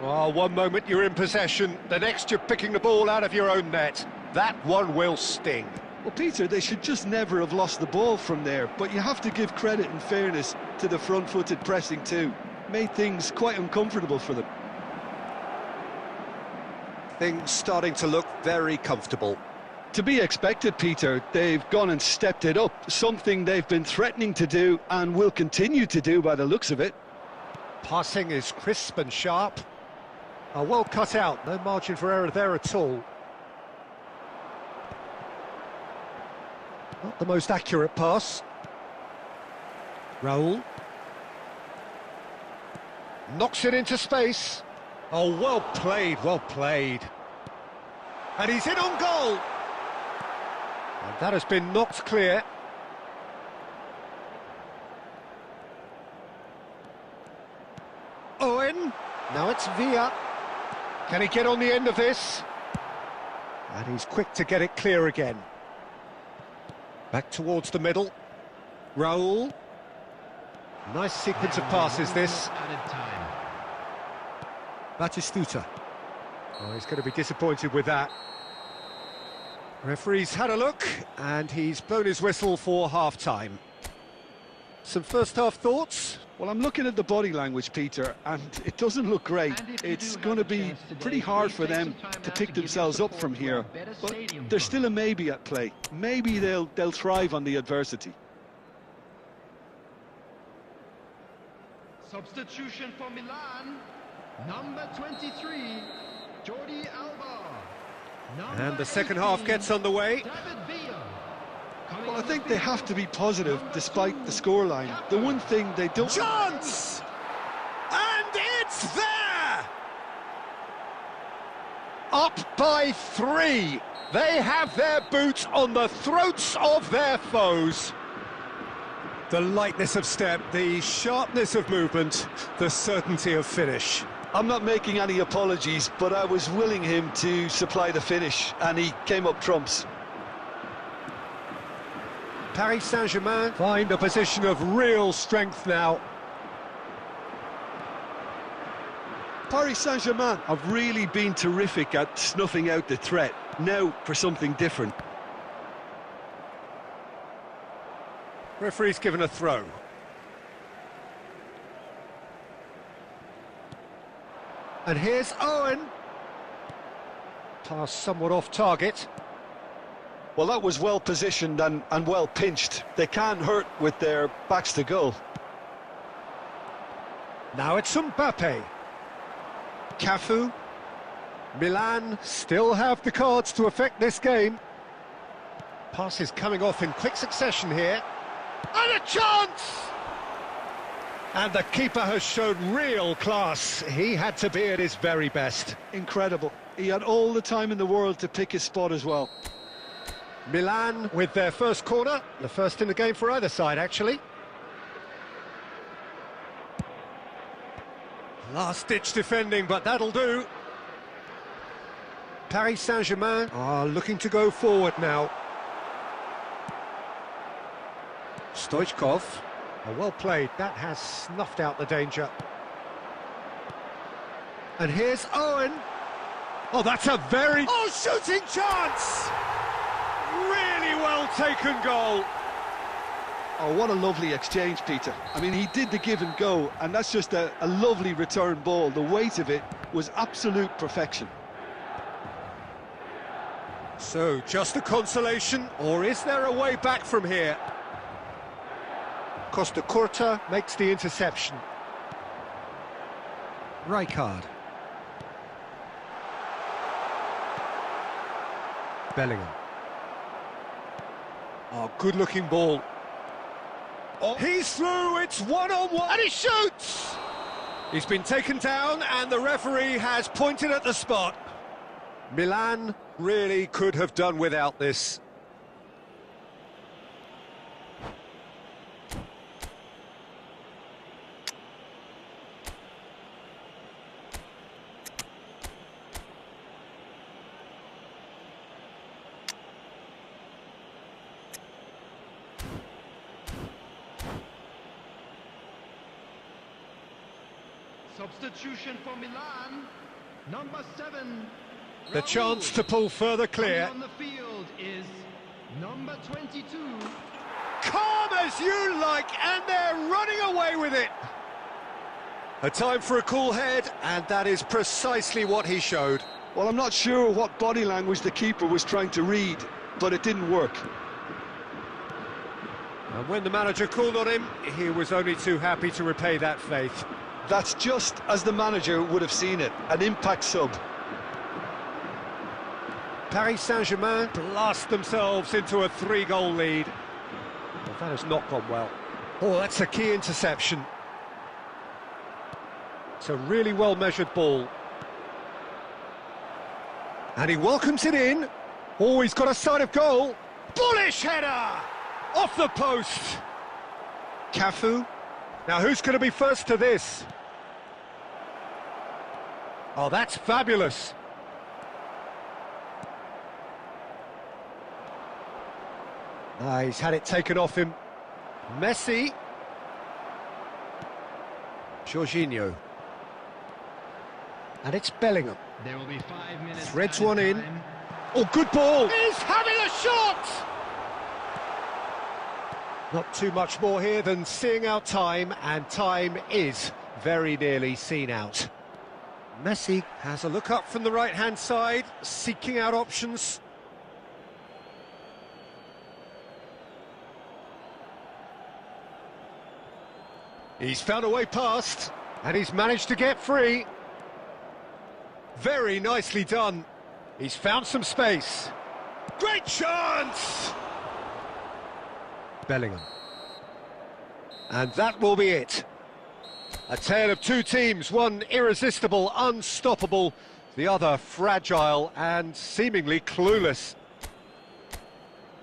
Speaker 1: Well, one moment you're in possession, the next you're picking the ball out of your own net. That one will sting.
Speaker 2: Well, Peter, they should just never have lost the ball from there, but you have to give credit and fairness to the front-footed pressing too. Made things quite uncomfortable for them.
Speaker 1: Things starting to look very comfortable.
Speaker 2: To be expected, Peter. They've gone and stepped it up, something they've been threatening to do and will continue to do by the looks of it.
Speaker 1: Passing is crisp and sharp. Well cut out, no margin for error there at all. Not the most accurate pass. Raul. Knocks it into space. Oh, well played, well played. And he's in on goal. And that has been knocked clear. Owen. Now it's Villa. Can he get on the end of this? And he's quick to get it clear again. Back towards the middle. Raul. Nice sequence of passes, this. Batistuta. Oh, he's going to be disappointed with that. Referee's had a look, and he's blown his whistle for half-time. Some first-half thoughts?
Speaker 2: Well, I'm looking at the body language, Peter, and it doesn't look great. It's going to be pretty hard for them to pick themselves up from here, but there's still a maybe at play. Maybe they'll thrive on the adversity.
Speaker 3: Substitution for Milan, number 23, Jordi Alba.
Speaker 1: And the second half gets underway.
Speaker 2: Well, I think they have to be positive despite the scoreline. The one thing they don't...
Speaker 1: Chance! And it's there! Up by 3. They have their boots on the throats of their foes. The lightness of step, the sharpness of movement, the certainty of finish.
Speaker 2: I'm not making any apologies, but I was willing him to supply the finish, and he came up trumps.
Speaker 1: Paris Saint-Germain find a position of real strength now.
Speaker 2: Paris Saint-Germain have really been terrific at snuffing out the threat. Now for something different.
Speaker 1: Referee's given a throw. And here's Owen. Pass somewhat off target.
Speaker 2: Well, that was well positioned and well pinched. They can't hurt with their backs to goal.
Speaker 1: Now it's Mbappe. Cafu. Milan still have the cards to affect this game. Passes coming off in quick succession here. And a chance! And the keeper has shown real class. He had to be at his very best.
Speaker 2: Incredible. He had all the time in the world to pick his spot as well.
Speaker 1: Milan with their first corner. The first in the game for either side, actually. Last-ditch defending, but that'll do. Paris Saint-Germain are looking to go forward now. Stoichkov, well played, that has snuffed out the danger. And here's Owen. Oh, that's a very... Oh, shooting chance! Really well taken goal.
Speaker 2: Oh, what a lovely exchange, Peter. I mean, he did the give and go, and that's just a lovely return ball. The weight of it was absolute perfection.
Speaker 1: So, just a consolation, or is there a way back from here? Costa Curta makes the interception. Rijkaard. Bellingham. Oh, good-looking ball. Oh, he's through, it's one-on-one, and he shoots! He's been taken down, and the referee has pointed at the spot. Milan really could have done without this.
Speaker 3: Substitution for Milan, number 7.
Speaker 1: The chance to pull further clear.
Speaker 3: On the field is number 22.
Speaker 1: Calm as you like, and they're running away with it. A time for a cool head, and that is precisely what he showed.
Speaker 2: Well, I'm not sure what body language the keeper was trying to read, but it didn't work.
Speaker 1: And when the manager called on him, he was only too happy to repay that faith.
Speaker 2: That's just as the manager would have seen it, an impact sub.
Speaker 1: Paris Saint-Germain blast themselves into a 3-goal lead. Well, that has not gone well. Oh, that's a key interception. It's a really well-measured ball. And he welcomes it in. Oh, he's got a sight of goal. Bullish header! Off the post. Cafu. Now, who's going to be first to this? Oh, that's fabulous. He's had it taken off him. Messi. Jorginho. And it's Bellingham.
Speaker 3: There will be 5 minutes.
Speaker 1: Threads one in. Oh, good ball. He's having a shot! Not too much more here than seeing out time, and time is very nearly seen out. Messi has a look up from the right-hand side, seeking out options. He's found a way past, and he's managed to get free. Very nicely done. He's found some space. Great chance! Bellingham. And that will be it. A tale of two teams, one irresistible, unstoppable, the other fragile and seemingly clueless.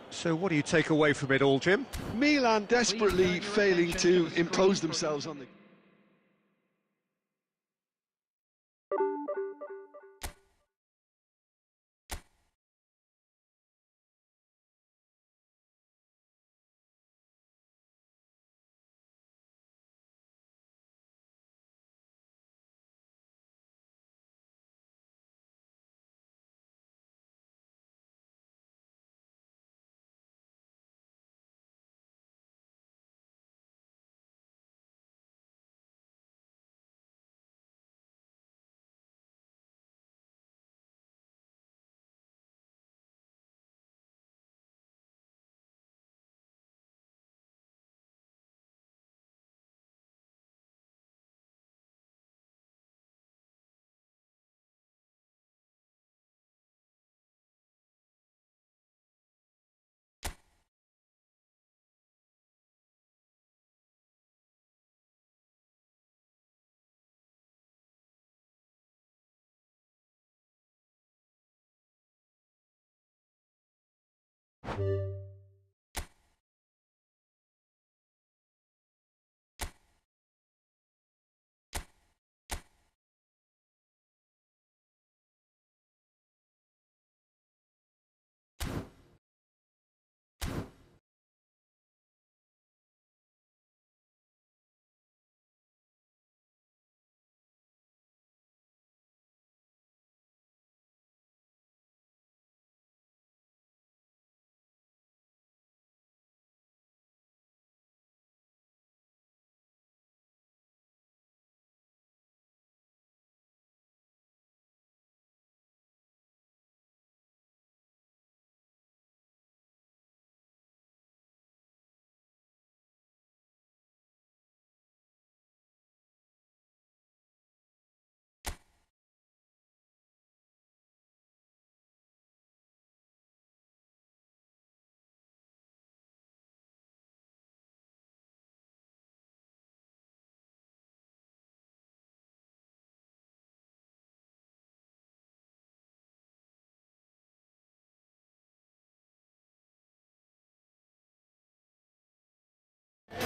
Speaker 1: So what do you take away from it all, Jim?
Speaker 2: Milan desperately failing to impose themselves on the...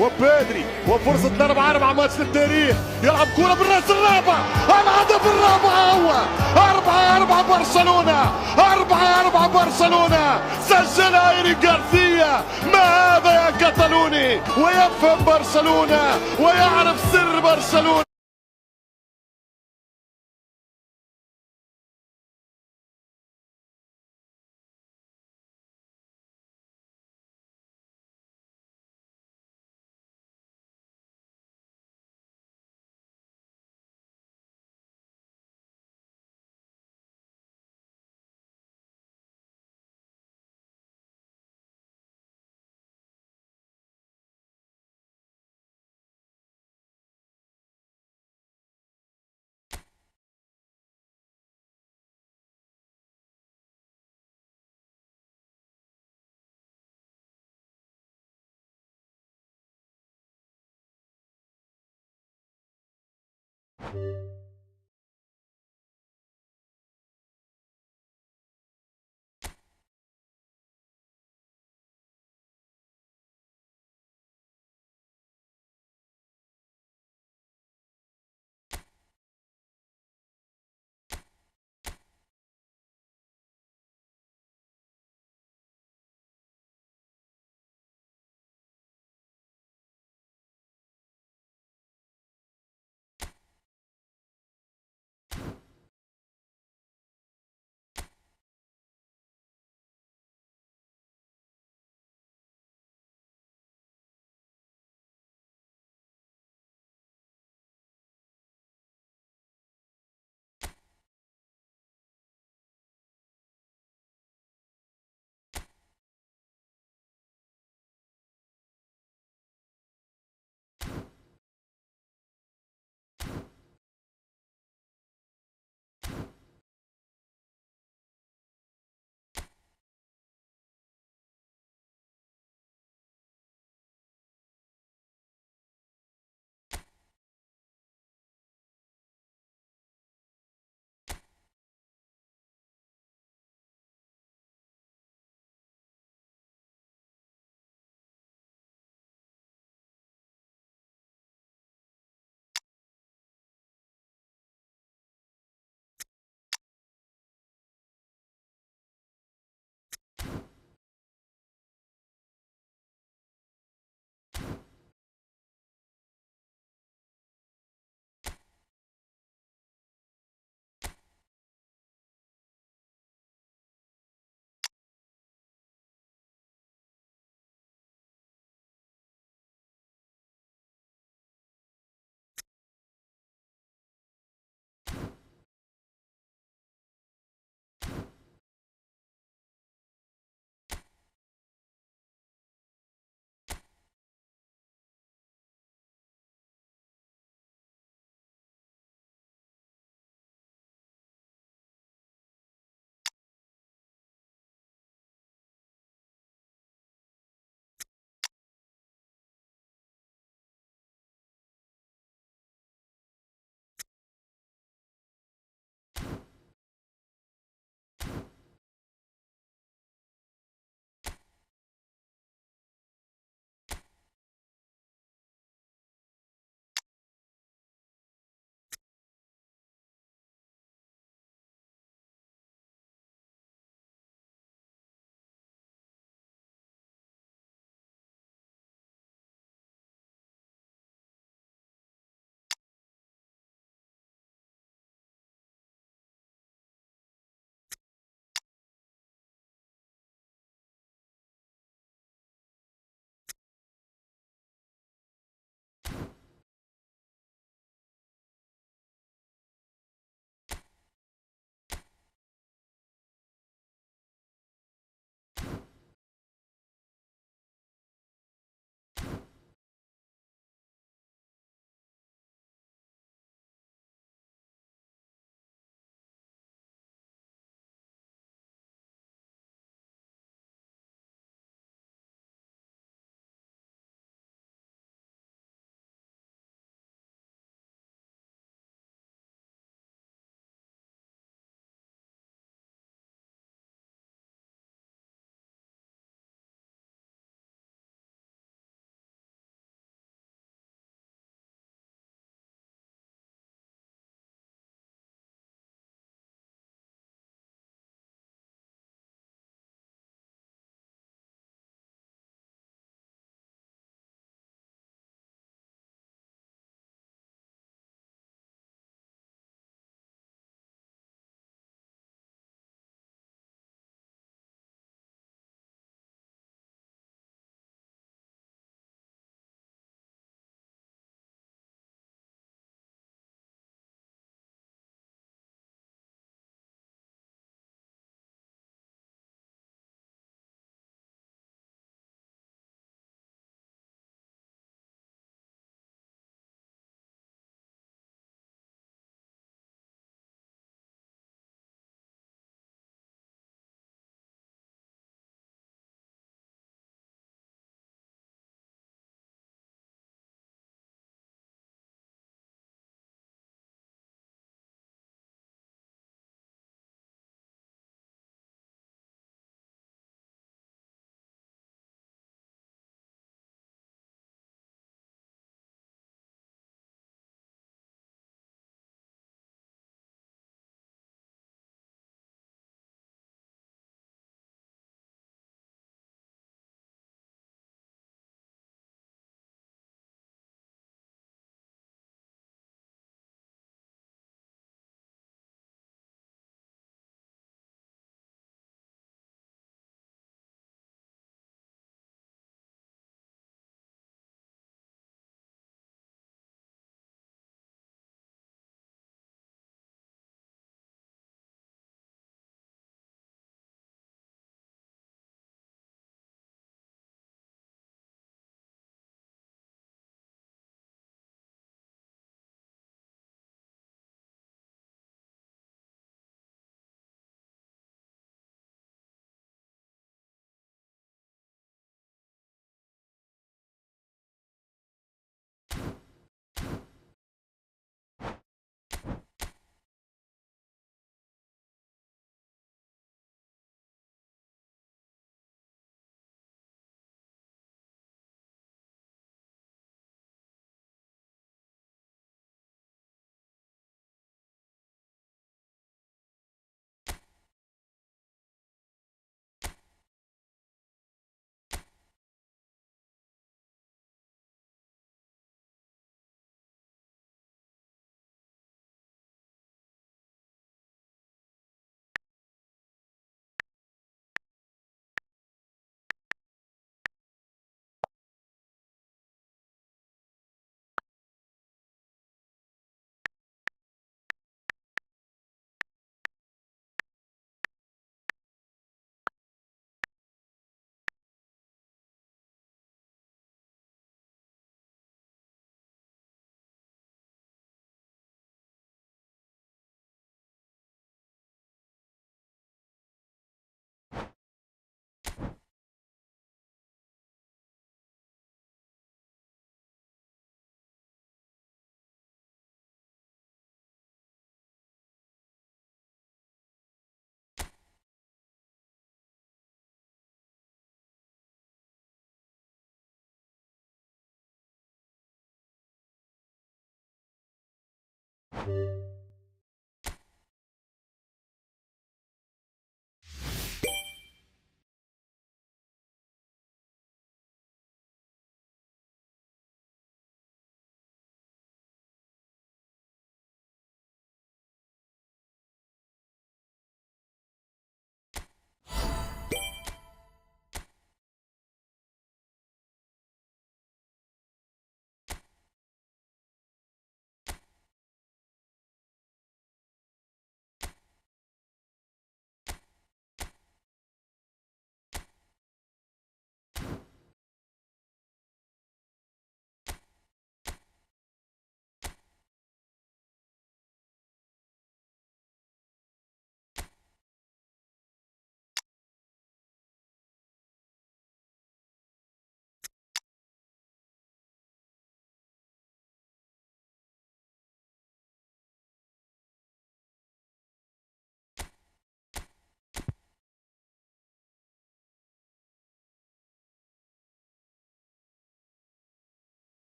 Speaker 5: وبدري وفرصة ل4-4 ماتش للتاريخ، يلعب كرة بالراس الرابع، الهدف الرابع هو 4-4 برشلونة، 4-4 برشلونة، سجلها إيريك غارسيا. ما هذا يا كتالوني؟ ويفهم برشلونة ويعرف سر برشلونة.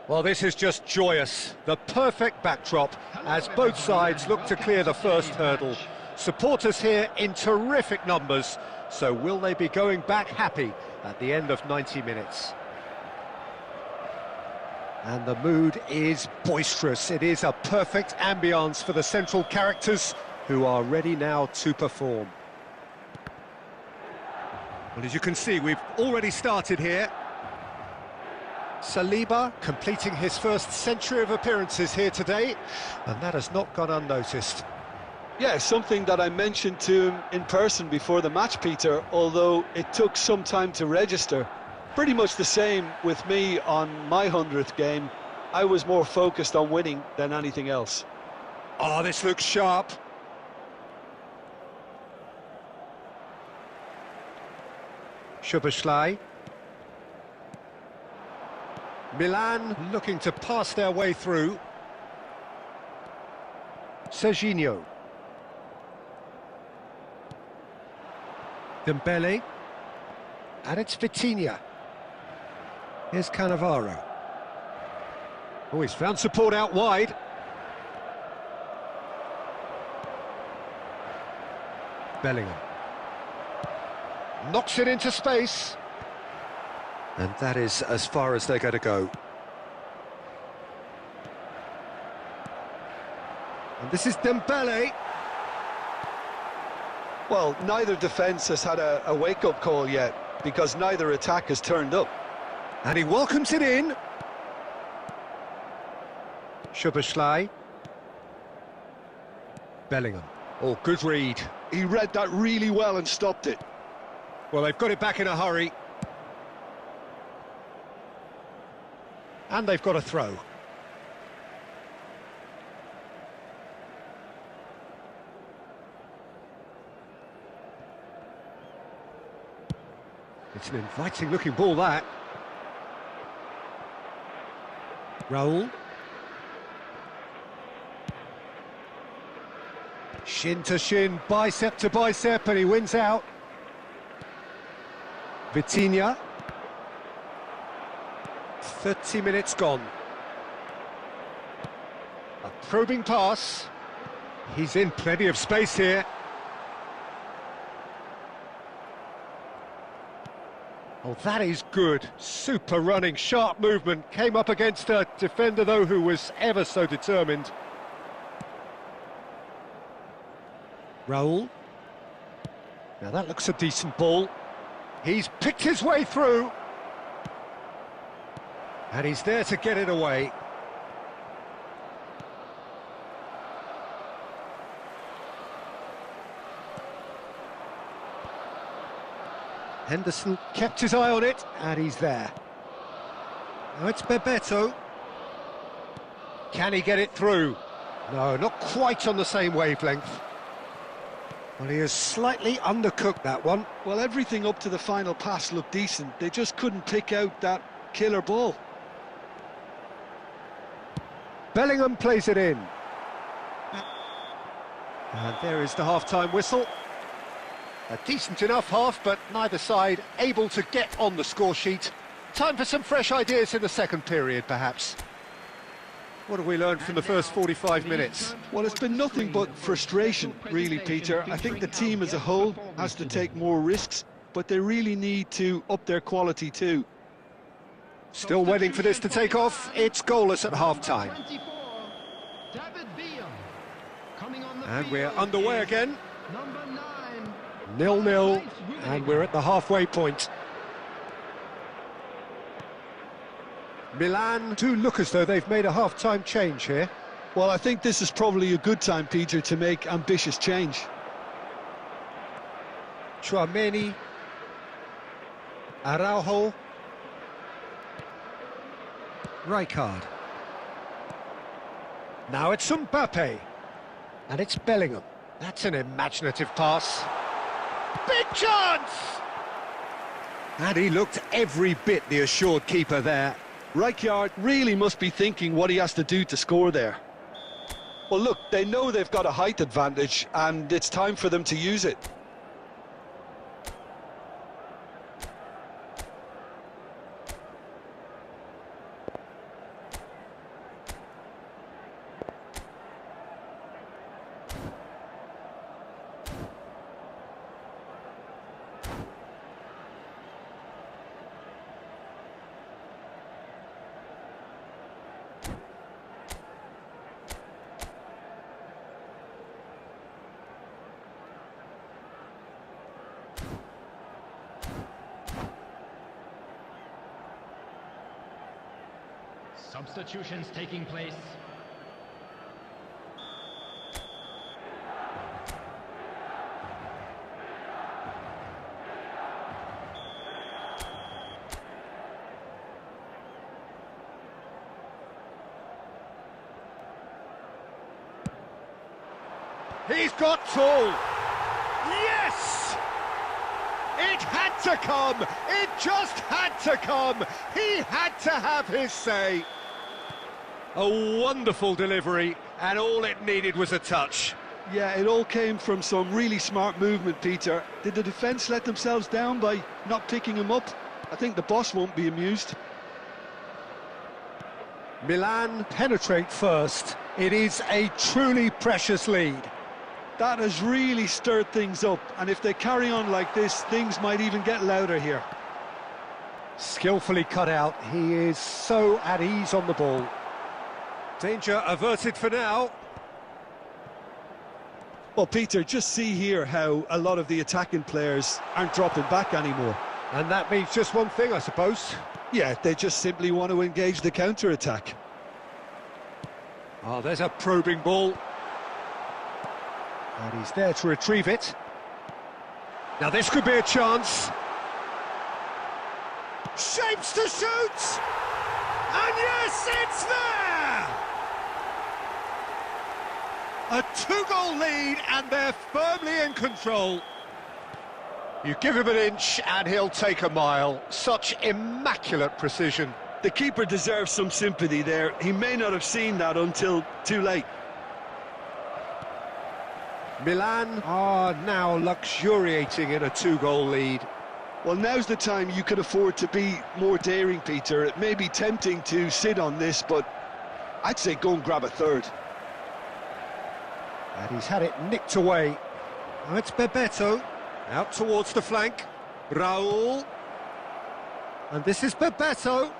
Speaker 1: Well, this is just joyous. The perfect backdrop as both sides look to clear the first hurdle. Supporters here in terrific numbers, so will they be going back happy at the end of 90 minutes? And the mood is boisterous. It is a perfect ambience for the central characters who are ready now to perform. Well, as you can see, we've already started here. Saliba completing his first century of appearances here today, and that has not gone unnoticed.
Speaker 2: Yeah, something that I mentioned to him in person before the match, Peter, although it took some time to register. Pretty much the same with me on my 100th game. I was more focused on winning than anything else.
Speaker 1: Oh, this looks sharp. Szoboszlai. Milan looking to pass their way through. Serginho. Dembele. And it's Vitinha. Here's Cannavaro. Oh, he's found support out wide. Bellingham. Knocks it into space. And that is as far as they're going to go. And this is Dembele.
Speaker 2: Well, neither defence has had a wake-up call yet, because neither attack has turned up.
Speaker 1: And he welcomes it in. Szoboszlai. Bellingham. Oh, good read.
Speaker 2: He read that really well and stopped it.
Speaker 1: Well, they've got it back in a hurry. And they've got a throw. It's an inviting looking ball, that. Raul. Shin to shin, bicep to bicep, and he wins out. Vitinha. 30 minutes gone. A probing pass. He's in plenty of space here. Oh, that is good. Super running, sharp movement. Came up against a defender, though, who was ever so determined. Raul. Now that looks a decent ball. He's picked his way through. And he's there to get it away. Henderson kept his eye on it, and he's there. Now it's Bebeto. Can he get it through? No, not quite on the same wavelength. Well, he has slightly undercooked that one.
Speaker 2: Well, everything up to the final pass looked decent. They just couldn't pick out that killer ball.
Speaker 1: Bellingham plays it in. And there is the half-time whistle. A decent enough half, but neither side able to get on the score sheet. Time for some fresh ideas in the second period, perhaps. What have we learned from the first 45 minutes?
Speaker 2: Well, it's been nothing but frustration, really, Peter. I think the team as a whole has to take more risks, but they really need to up their quality too.
Speaker 1: Still waiting for this to take off. It's goalless at half-time. And we're underway again. 0-0, and we're at the halfway point. Milan do look as though they've made a half-time change here.
Speaker 2: Well, I think this is probably a good time, Peter, to make ambitious change.
Speaker 1: Tchouaméni. Araujo. Rijkaard. Now it's Mbappe. And it's Bellingham. That's an imaginative pass. Big chance! And he looked every bit the assured keeper there.
Speaker 2: Rijkaard really must be thinking what he has to do to score there. Well, look, they know they've got a height advantage, and it's time for them to use it.
Speaker 3: Substitutions taking place.
Speaker 1: He's got tall. Yes! It had to come. It just had to come. He had to have his say. A wonderful delivery, and all it needed was a touch.
Speaker 2: Yeah, it all came from some really smart movement, Peter. Did the defence let themselves down by not picking him up? I think the boss won't be amused.
Speaker 1: Milan penetrate first. It is a truly precious lead.
Speaker 2: That has really stirred things up, and if they carry on like this, things might even get louder here.
Speaker 1: Skillfully cut out. He is so at ease on the ball. Danger averted for now.
Speaker 2: Well, Peter, just see here how a lot of the attacking players aren't dropping back anymore.
Speaker 1: And that means just one thing, I suppose.
Speaker 2: Yeah, they just simply want to engage the counter-attack.
Speaker 1: Oh, there's a probing ball. And he's there to retrieve it. Now this could be a chance. Shapes to shoot! And yes, it's there! A two-goal lead, and they're firmly in control. You give him an inch, and he'll take a mile. Such immaculate precision.
Speaker 2: The keeper deserves some sympathy there. He may not have seen that until too late.
Speaker 1: Milan are now luxuriating in a two-goal lead.
Speaker 2: Well, now's the time you could afford to be more daring, Peter. It may be tempting to sit on this, but I'd say go and grab a third.
Speaker 1: And he's had it nicked away. Now it's Bebeto, out towards the flank. Raul. And this is Bebeto.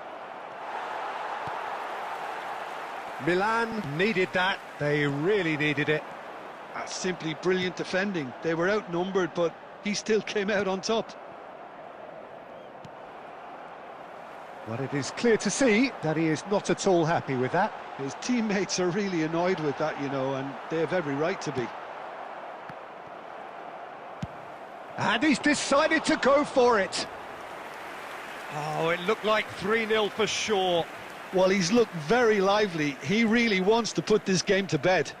Speaker 1: Milan needed that. They really needed it.
Speaker 2: That's simply brilliant defending. They were outnumbered, but he still came out on top.
Speaker 1: But it is clear to see that he is not at all happy with that.
Speaker 2: His teammates are really annoyed with that, you know, and they have every right to be.
Speaker 1: And he's decided to go for it. Oh, it looked like 3-0 for sure.
Speaker 2: Well, he's looked very lively. He really wants to put this game to bed.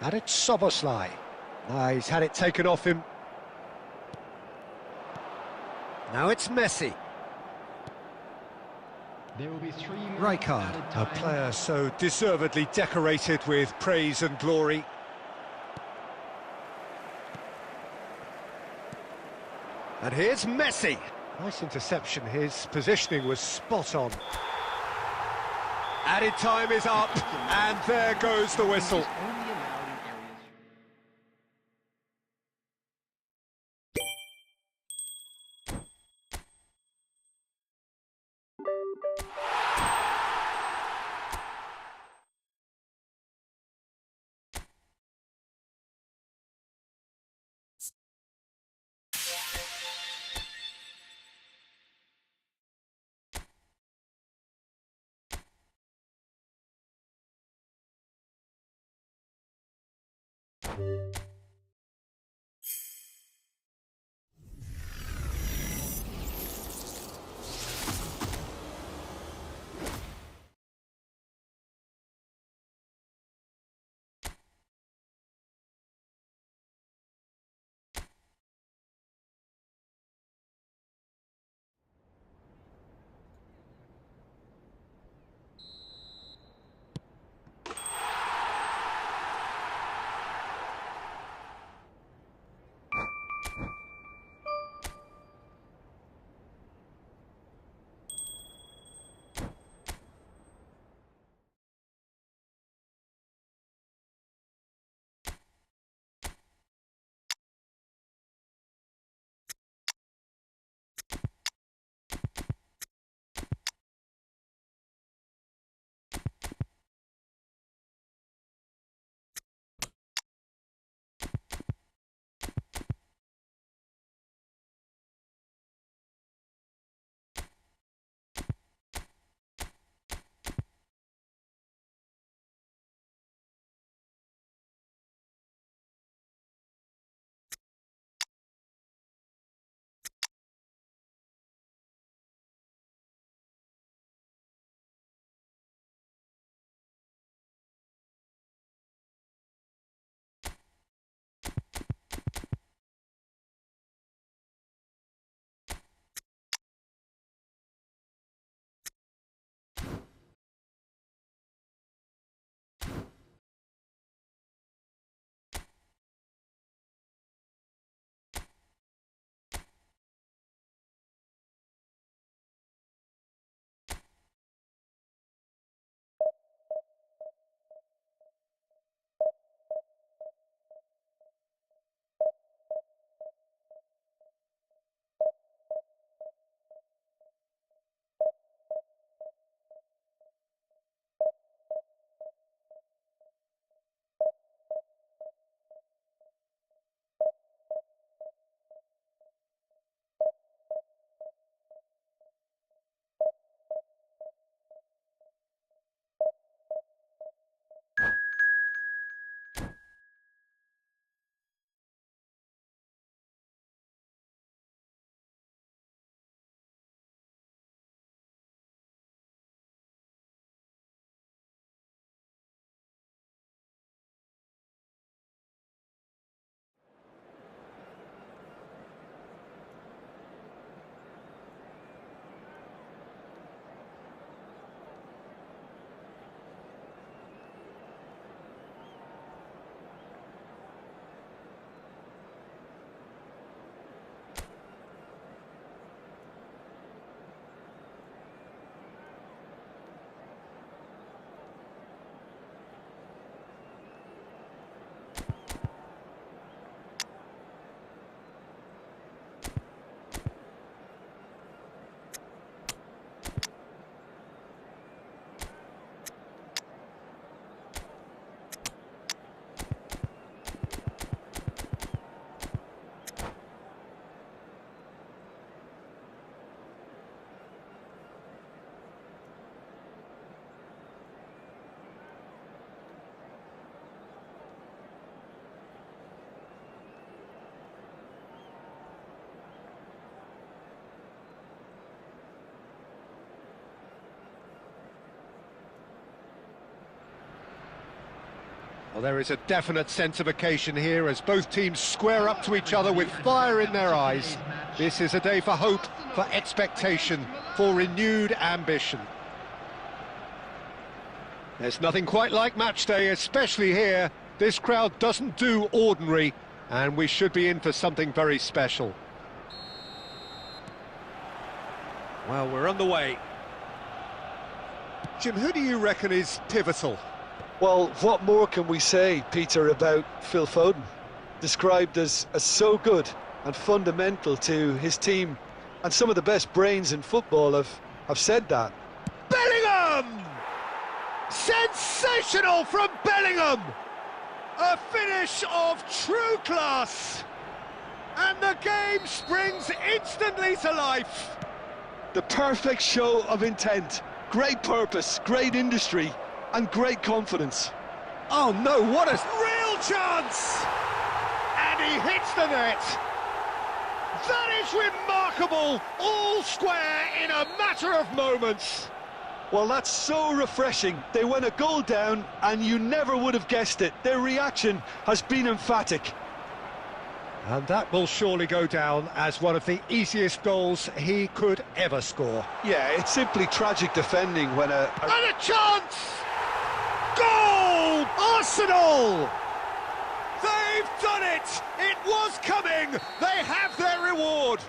Speaker 1: And it's Soboslai. He's had it taken off him. Now it's Messi.
Speaker 3: There will be 3 minutes
Speaker 1: Rijkaard,
Speaker 3: added
Speaker 1: a
Speaker 3: time.
Speaker 1: player so deservedly decorated with praise and glory. And here's Messi. Nice interception. His positioning was spot on. Added time is up, and there goes the whistle.
Speaker 4: Only allowed in areas.
Speaker 1: Well, there is a definite sense of occasion here as both teams square up to each other with fire in their eyes. This is a day for hope, for expectation, for renewed ambition. There's nothing quite like match day, especially here. This crowd doesn't do ordinary, and we should be in for something very special. Well, we're on the way. Jim, who do you reckon is pivotal?
Speaker 2: Well, what more can we say, Peter, about Phil Foden? Described as so good and fundamental to his team, and some of the best brains in football have said that.
Speaker 1: Bellingham! Sensational from Bellingham! A finish of true class! And the game springs instantly to life!
Speaker 2: The perfect show of intent, great purpose, great industry, and great confidence.
Speaker 1: Oh no, what a real chance! And he hits the net! That is remarkable! All square in a matter of moments!
Speaker 2: Well, that's so refreshing. They went a goal down, and you never would have guessed it. Their reaction has been emphatic.
Speaker 1: And that will surely go down as one of the easiest goals he could ever score.
Speaker 2: Yeah, it's simply tragic defending when
Speaker 1: And a chance! Goal! Arsenal! They've done it! It was coming! They have their reward!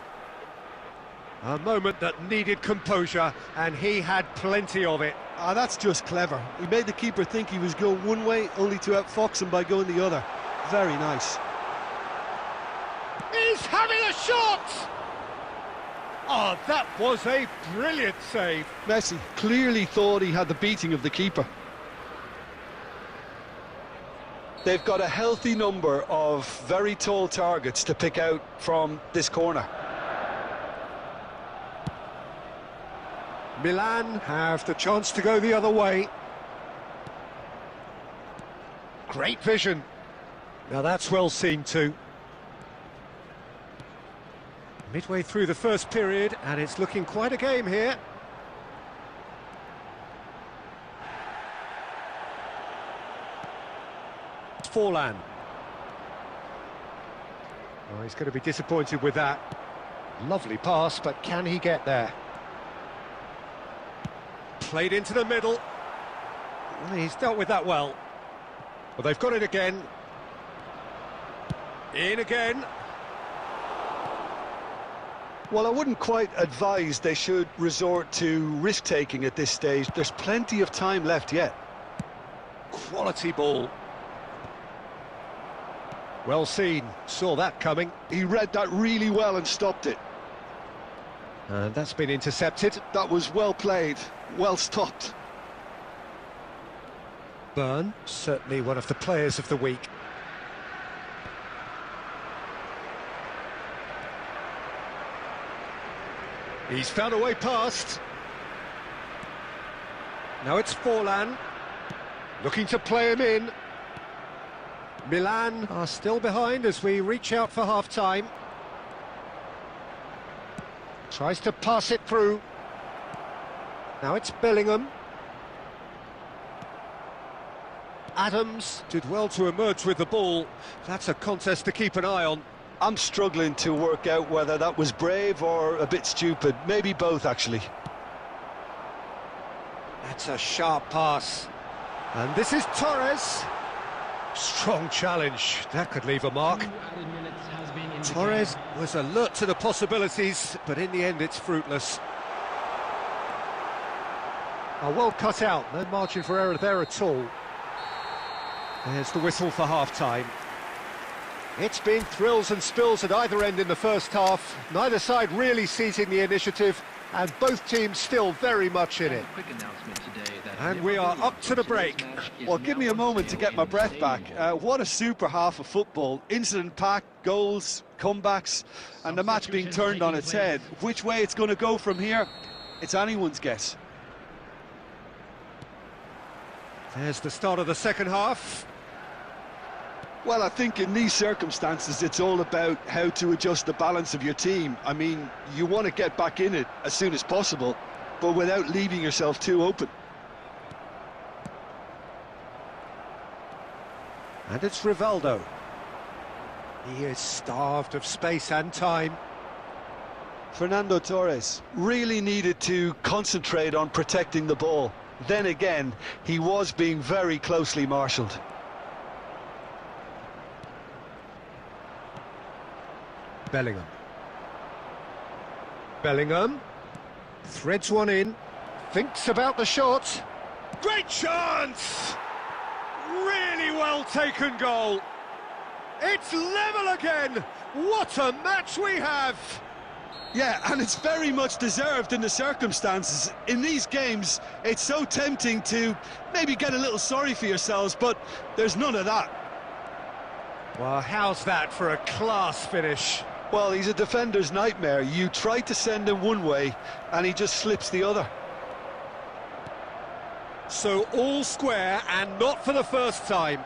Speaker 1: A moment that needed composure, and he had plenty of it.
Speaker 2: Ah, that's just clever. He made the keeper think he was going one way, only to outfox him by going the other. Very nice.
Speaker 1: He's having a shot! Oh, that was a brilliant save.
Speaker 2: Messi clearly thought he had the beating of the keeper. They've got a healthy number of very tall targets to pick out from this corner.
Speaker 1: Milan have the chance to go the other way. Great vision. Now that's well seen too. Midway through the first period, and it's looking quite a game here. Forlan. Oh, he's going to be disappointed with that. Lovely pass, but can he get there? Played into the middle. Well, he's dealt with that well. Well, they've got it again. In again.
Speaker 2: Well, I wouldn't quite advise they should resort to risk-taking at this stage. There's plenty of time left yet.
Speaker 1: Quality ball. Well seen. Saw that coming.
Speaker 2: He read that really well and stopped it.
Speaker 1: And that's been intercepted.
Speaker 2: That was well played, well stopped.
Speaker 1: Burn, certainly one of the players of the week. He's found a way past. Now it's Forlan, looking to play him in. Milan are still behind as we reach out for half-time. Tries to pass it through. Now it's Bellingham. Adams did well to emerge with the ball. That's a contest to keep an eye on.
Speaker 2: I'm struggling to work out whether that was brave or a bit stupid. Maybe both, actually.
Speaker 1: That's a sharp pass. And this is Torres. Strong challenge. That could leave a mark. Torres was alert to the possibilities, but in the end it's fruitless. Oh, well cut out. No margin for error there at all. There's the whistle for half-time. It's been thrills and spills at either end in the first half. Neither side really seizing the initiative, and both teams still very much in it. And we are up to the break.
Speaker 2: Well, give me a moment to get my breath back. What a super half of football. Incident-packed, goals, comebacks, and the match being turned on its head. Which way it's going to go from here, it's anyone's guess.
Speaker 1: There's the start of the second half.
Speaker 2: Well, I think in these circumstances, it's all about how to adjust the balance of your team. I mean, you want to get back in it as soon as possible, but without leaving yourself too open.
Speaker 1: And it's Rivaldo. He is starved of space and time.
Speaker 2: Fernando Torres really needed to concentrate on protecting the ball. Then again, he was being very closely marshalled.
Speaker 1: Bellingham. Bellingham threads one in, thinks about the shot. Great chance! Really well taken goal. It's level again. What a match we have!
Speaker 2: Yeah, and it's very much deserved in the circumstances. In these games, it's so tempting to maybe get a little sorry for yourselves, but there's none of that.
Speaker 1: Well, how's that for a class finish?
Speaker 2: Well, he's a defender's nightmare. You try to send him one way, and he just slips the other.
Speaker 1: So all square, and not for the first time.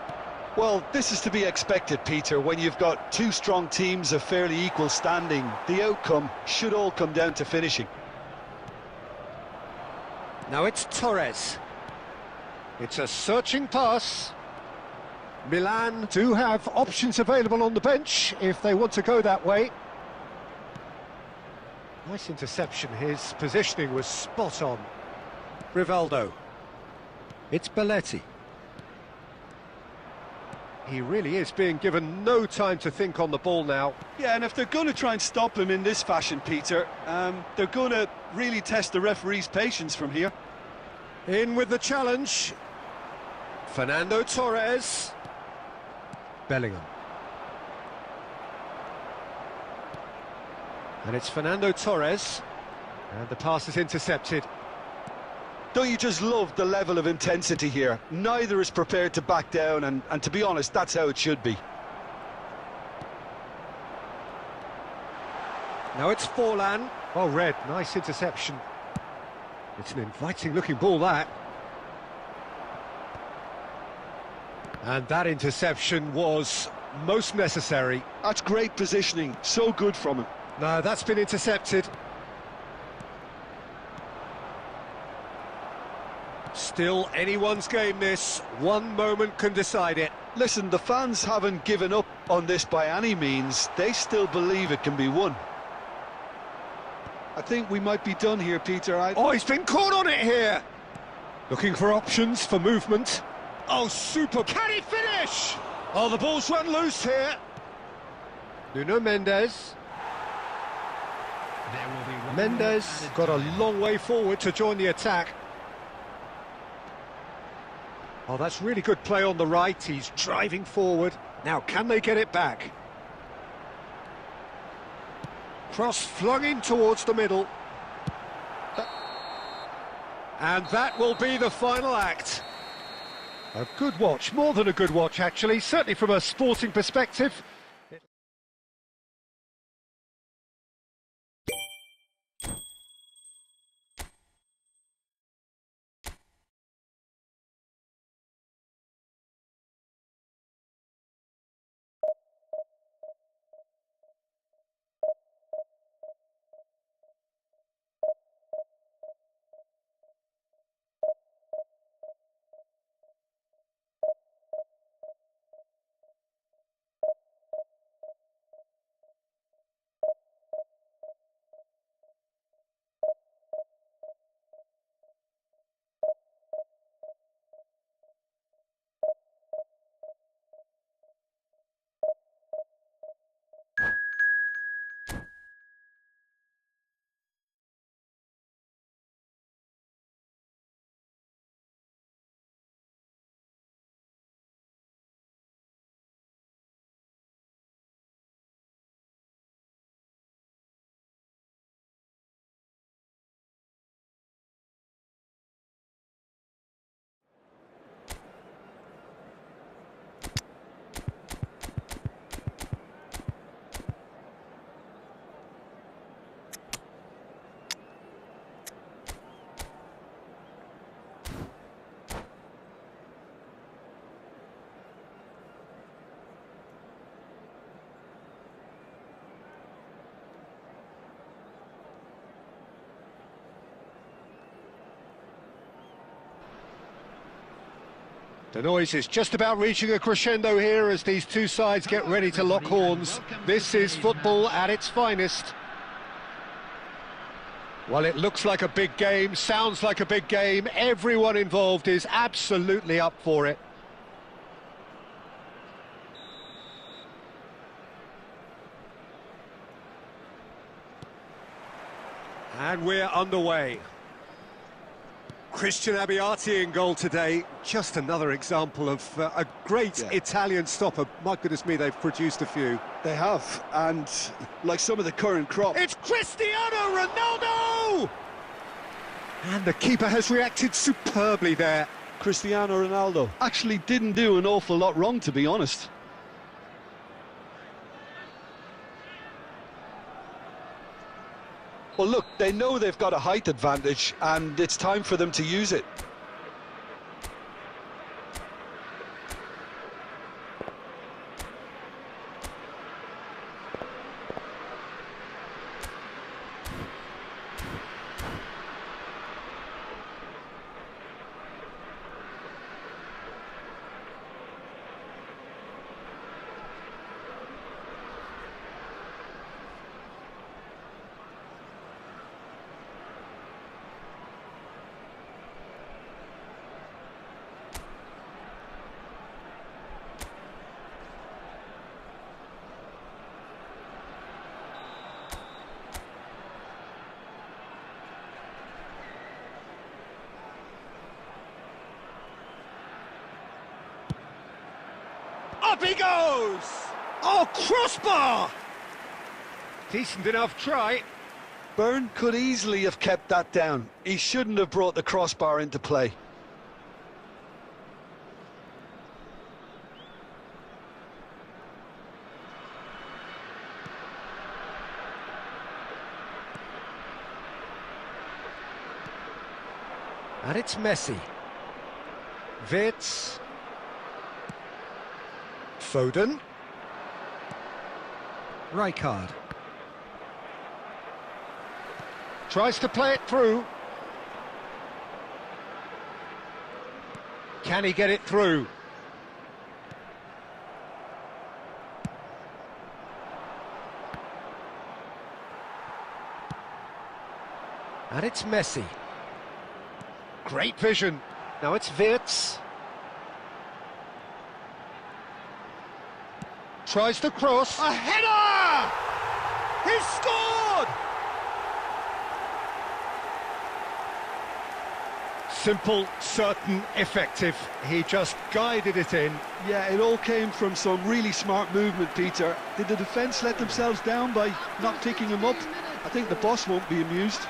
Speaker 2: Well, this is to be expected, Peter. When you've got two strong teams of fairly equal standing, the outcome should all come down to finishing.
Speaker 1: Now it's Torres. It's a searching pass. Milan do have options available on the bench if they want to go that way. Nice interception. His positioning was spot on. Rivaldo. It's Belletti. He really is being given no time to think on the ball now.
Speaker 2: Yeah, and if they're going to try and stop him in this fashion, Peter, they're going to really test the referee's patience from here.
Speaker 1: In with the challenge. Fernando Torres. Bellingham. And it's Fernando Torres. And the pass is intercepted.
Speaker 2: Don't you just love the level of intensity here? Neither is prepared to back down, and to be honest, that's how it should be.
Speaker 1: Now it's Forlan. Well read, nice interception. It's an inviting looking ball, that. And that interception was most necessary.
Speaker 2: That's great positioning, so good from him.
Speaker 1: No, that's been intercepted. Still anyone's game, this. One moment can decide it.
Speaker 2: Listen, the fans haven't given up on this by any means. They still believe it can be won. I think we might be done here, Peter.
Speaker 1: Oh, he's been caught on it here. Looking for options for movement. Oh, super. Can he finish? Oh, the ball's run loose here. Nuno Mendes.
Speaker 3: There will be one
Speaker 1: Mendes
Speaker 3: added
Speaker 1: got a
Speaker 3: time.
Speaker 1: long way forward to join the attack. Oh, that's really good play on the right. He's driving forward. Now, can they get it back? Cross flung in towards the middle. And that will be the final act. A good watch, more than a good watch, actually, certainly from a sporting perspective. The noise is just about reaching a crescendo here as these two sides get ready to lock horns. This is football at its finest. Well, it looks like a big game, sounds like a big game. Everyone involved is absolutely up for it. And we're underway. Christian Abbiati in goal today. Just another example of a great Italian stopper. My goodness me, they've produced a few.
Speaker 2: They have, and like some of the current crop.
Speaker 1: It's Cristiano Ronaldo! And the keeper has reacted superbly there.
Speaker 2: Cristiano Ronaldo actually didn't do an awful lot wrong, to be honest. Well, look, they know they've got a height advantage, and it's time for them to use it.
Speaker 1: Up he goes! Oh, crossbar! Decent enough try.
Speaker 2: Byrne could easily have kept that down. He shouldn't have brought the crossbar into play.
Speaker 1: And it's Messi. Wirtz. Foden. Rijkaard. Tries to play it through. Can he get it through? And it's Messi. Great vision. Now it's Wirtz. Tries to cross. A header! He's scored! Simple, certain, effective. He just guided it in.
Speaker 2: Yeah, it all came from some really smart movement, Peter. Did the defence let themselves down by not picking him up? I think the boss won't be amused.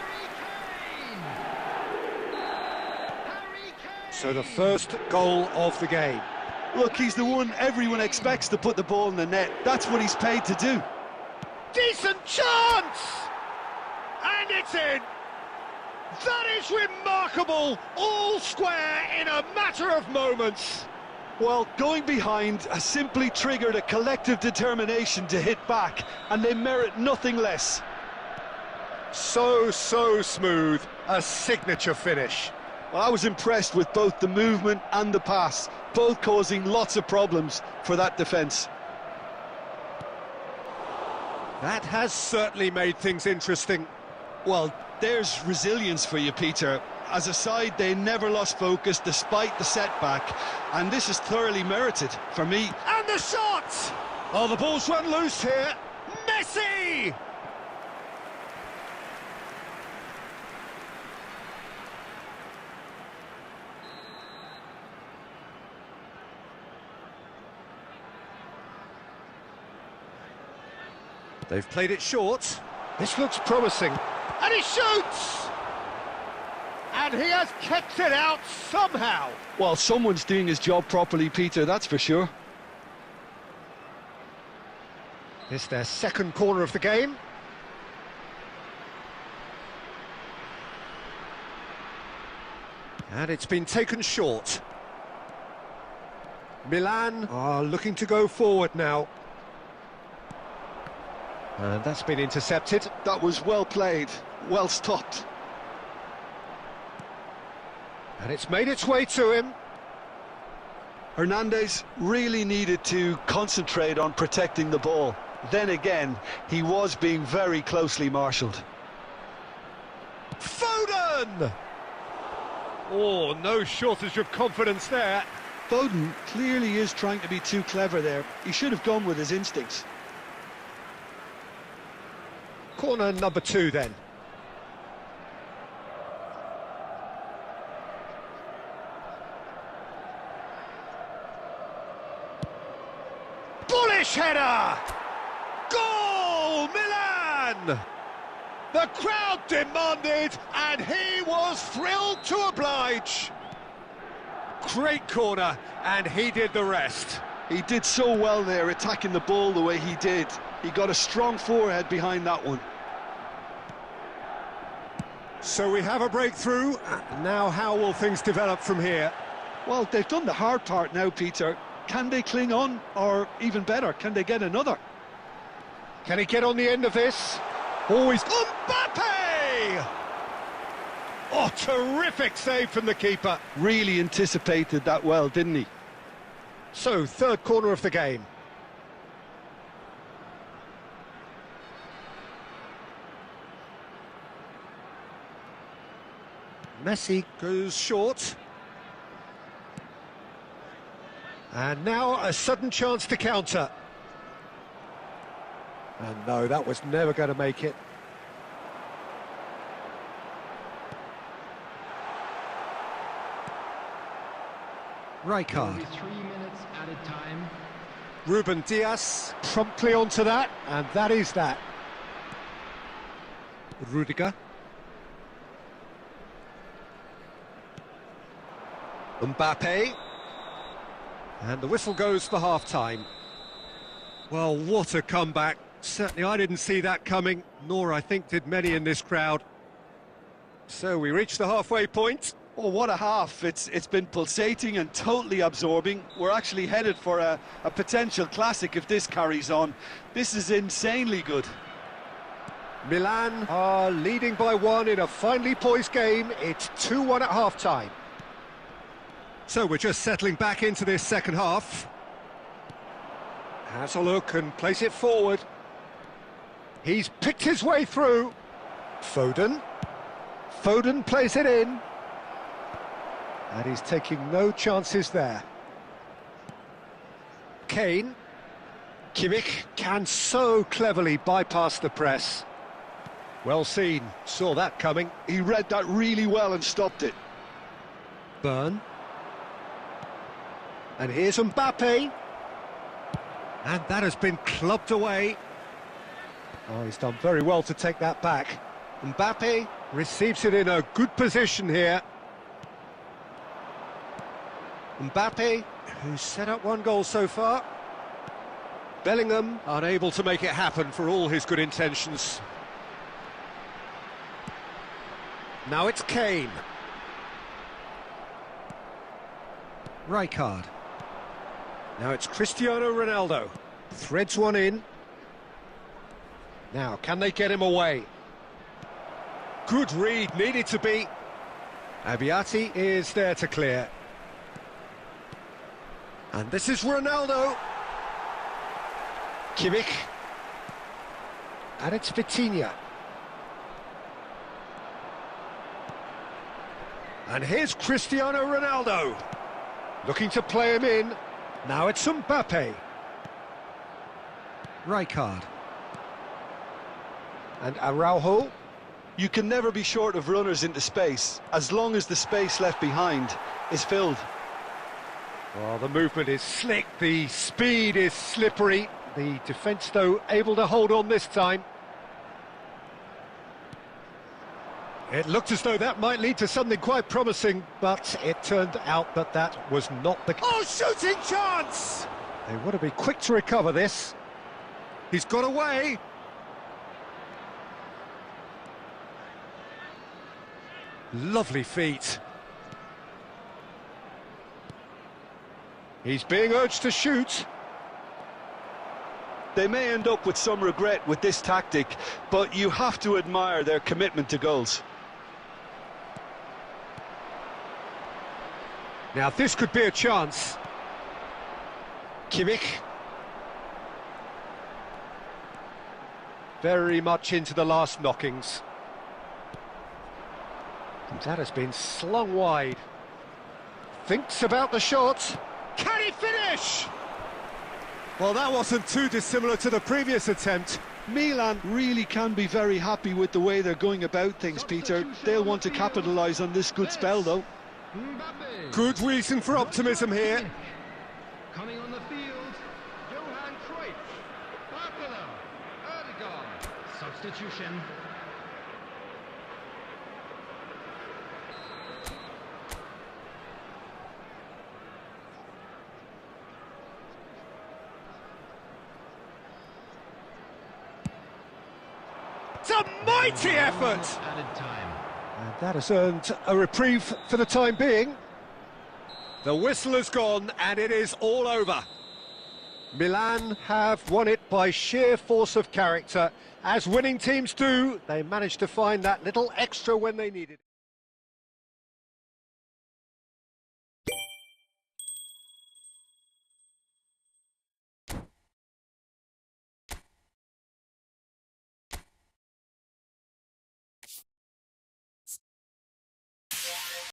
Speaker 1: So the first goal of the game.
Speaker 2: Look, he's the one everyone expects to put the ball in the net. That's what he's paid to do.
Speaker 1: Decent chance! And it's in! That is remarkable! All square in a matter of moments.
Speaker 2: Well, going behind has simply triggered a collective determination to hit back, and they merit nothing less.
Speaker 1: So smooth. A signature finish.
Speaker 2: Well, I was impressed with both the movement and the pass, both causing lots of problems for that defence.
Speaker 1: That has certainly made things interesting.
Speaker 2: Well, there's resilience for you, Peter. As a side, they never lost focus despite the setback, and this is thoroughly merited for me.
Speaker 1: And the shot! Oh, the ball's run loose here. Messi! They've played it short. This looks promising. And he shoots! And he has kept it out somehow.
Speaker 2: Well, someone's doing his job properly, Peter, that's for sure.
Speaker 1: This their second corner of the game. And it's been taken short. Milan are looking to go forward now. And that's been intercepted.
Speaker 2: That was well played, well stopped.
Speaker 1: And it's made its way to him.
Speaker 2: Hernandez really needed to concentrate on protecting the ball. Then again, he was being very closely marshalled.
Speaker 1: Foden! Oh, no shortage of confidence there.
Speaker 2: Foden clearly is trying to be too clever there. He should have gone with his instincts.
Speaker 1: Corner number 2 then. Bullish header! Goal! Milan! The crowd demanded, and he was thrilled to oblige. Great corner, and he did the rest.
Speaker 2: He did so well there, attacking the ball the way he did. He got a strong forehead behind that one.
Speaker 1: So we have a breakthrough. Now how will things develop from here?
Speaker 2: Well, they've done the hard part now, Peter. Can they cling on, or even better, can they get another?
Speaker 1: Can he get on the end of this? Always Mbappe! Oh, terrific save from the keeper.
Speaker 2: Really anticipated that well, didn't he?
Speaker 1: So, third corner of the game. Messi goes short. And now a sudden chance to counter. And no, that was never going to make it. Rijkaard.
Speaker 3: 3 minutes at a time.
Speaker 1: Ruben Dias promptly onto that, and that is that. Rudiger. Mbappe. And the whistle goes for half-time. Well, what a comeback. Certainly I didn't see that coming, nor I think did many in this crowd. So we reach the halfway point.
Speaker 2: Oh, what a half. It's been pulsating and totally absorbing. We're actually headed for a potential classic if this carries on. This is insanely good.
Speaker 1: Milan are leading by 1 in a finely poised game. It's 2-1 at half-time. So we're just settling back into this second half. Has a look and plays it forward. He's picked his way through. Foden. Foden plays it in. And he's taking no chances there. Kane. Kimmich can so cleverly bypass the press. Well seen, saw that coming.
Speaker 2: He read that really well and stopped it.
Speaker 1: Burn. And here's Mbappe. And that has been clubbed away. Oh, he's done very well to take that back. Mbappe receives it in a good position here. Mbappe, who's set up 1 goal so far. Bellingham unable to make it happen for all his good intentions. Now it's Kane. Rijkaard. Now it's Cristiano Ronaldo. Threads one in. Now, can they get him away? Good read, needed to be. Abbiati is there to clear. And this is Ronaldo. Kimmich. And it's Vitinha. And here's Cristiano Ronaldo. Looking to play him in. Now it's Mbappe. Rijkaard. And Araujo.
Speaker 2: You can never be short of runners into space, as long as the space left behind is filled.
Speaker 1: Well, the movement is slick, the speed is slippery. The defence, though, able to hold on this time. It looked as though that might lead to something quite promising, but it turned out that that was not the... Oh, shooting chance! They want to be quick to recover this. He's got away. Lovely feet. He's being urged to shoot.
Speaker 2: They may end up with some regret with this tactic, but you have to admire their commitment to goals.
Speaker 1: Now this could be a chance. Kimmich. Very much into the last knockings. And that has been slung wide. Thinks about the shot. Can he finish? Well, that wasn't too dissimilar to the previous attempt.
Speaker 2: Milan really can be very happy with the way they're going about things, Peter. They'll want to capitalise on this good spell, though.
Speaker 1: Good reason for optimism here.
Speaker 3: Coming on the field, Johan Cruyff, Barcola, Erdegaard. Substitution.
Speaker 1: It's a mighty effort!
Speaker 3: Added time.
Speaker 1: And that has earned a reprieve for the time being. The whistle has gone and it is all over. Milan have won it by sheer force of character. As winning teams do, they managed to find that little extra when they needed it.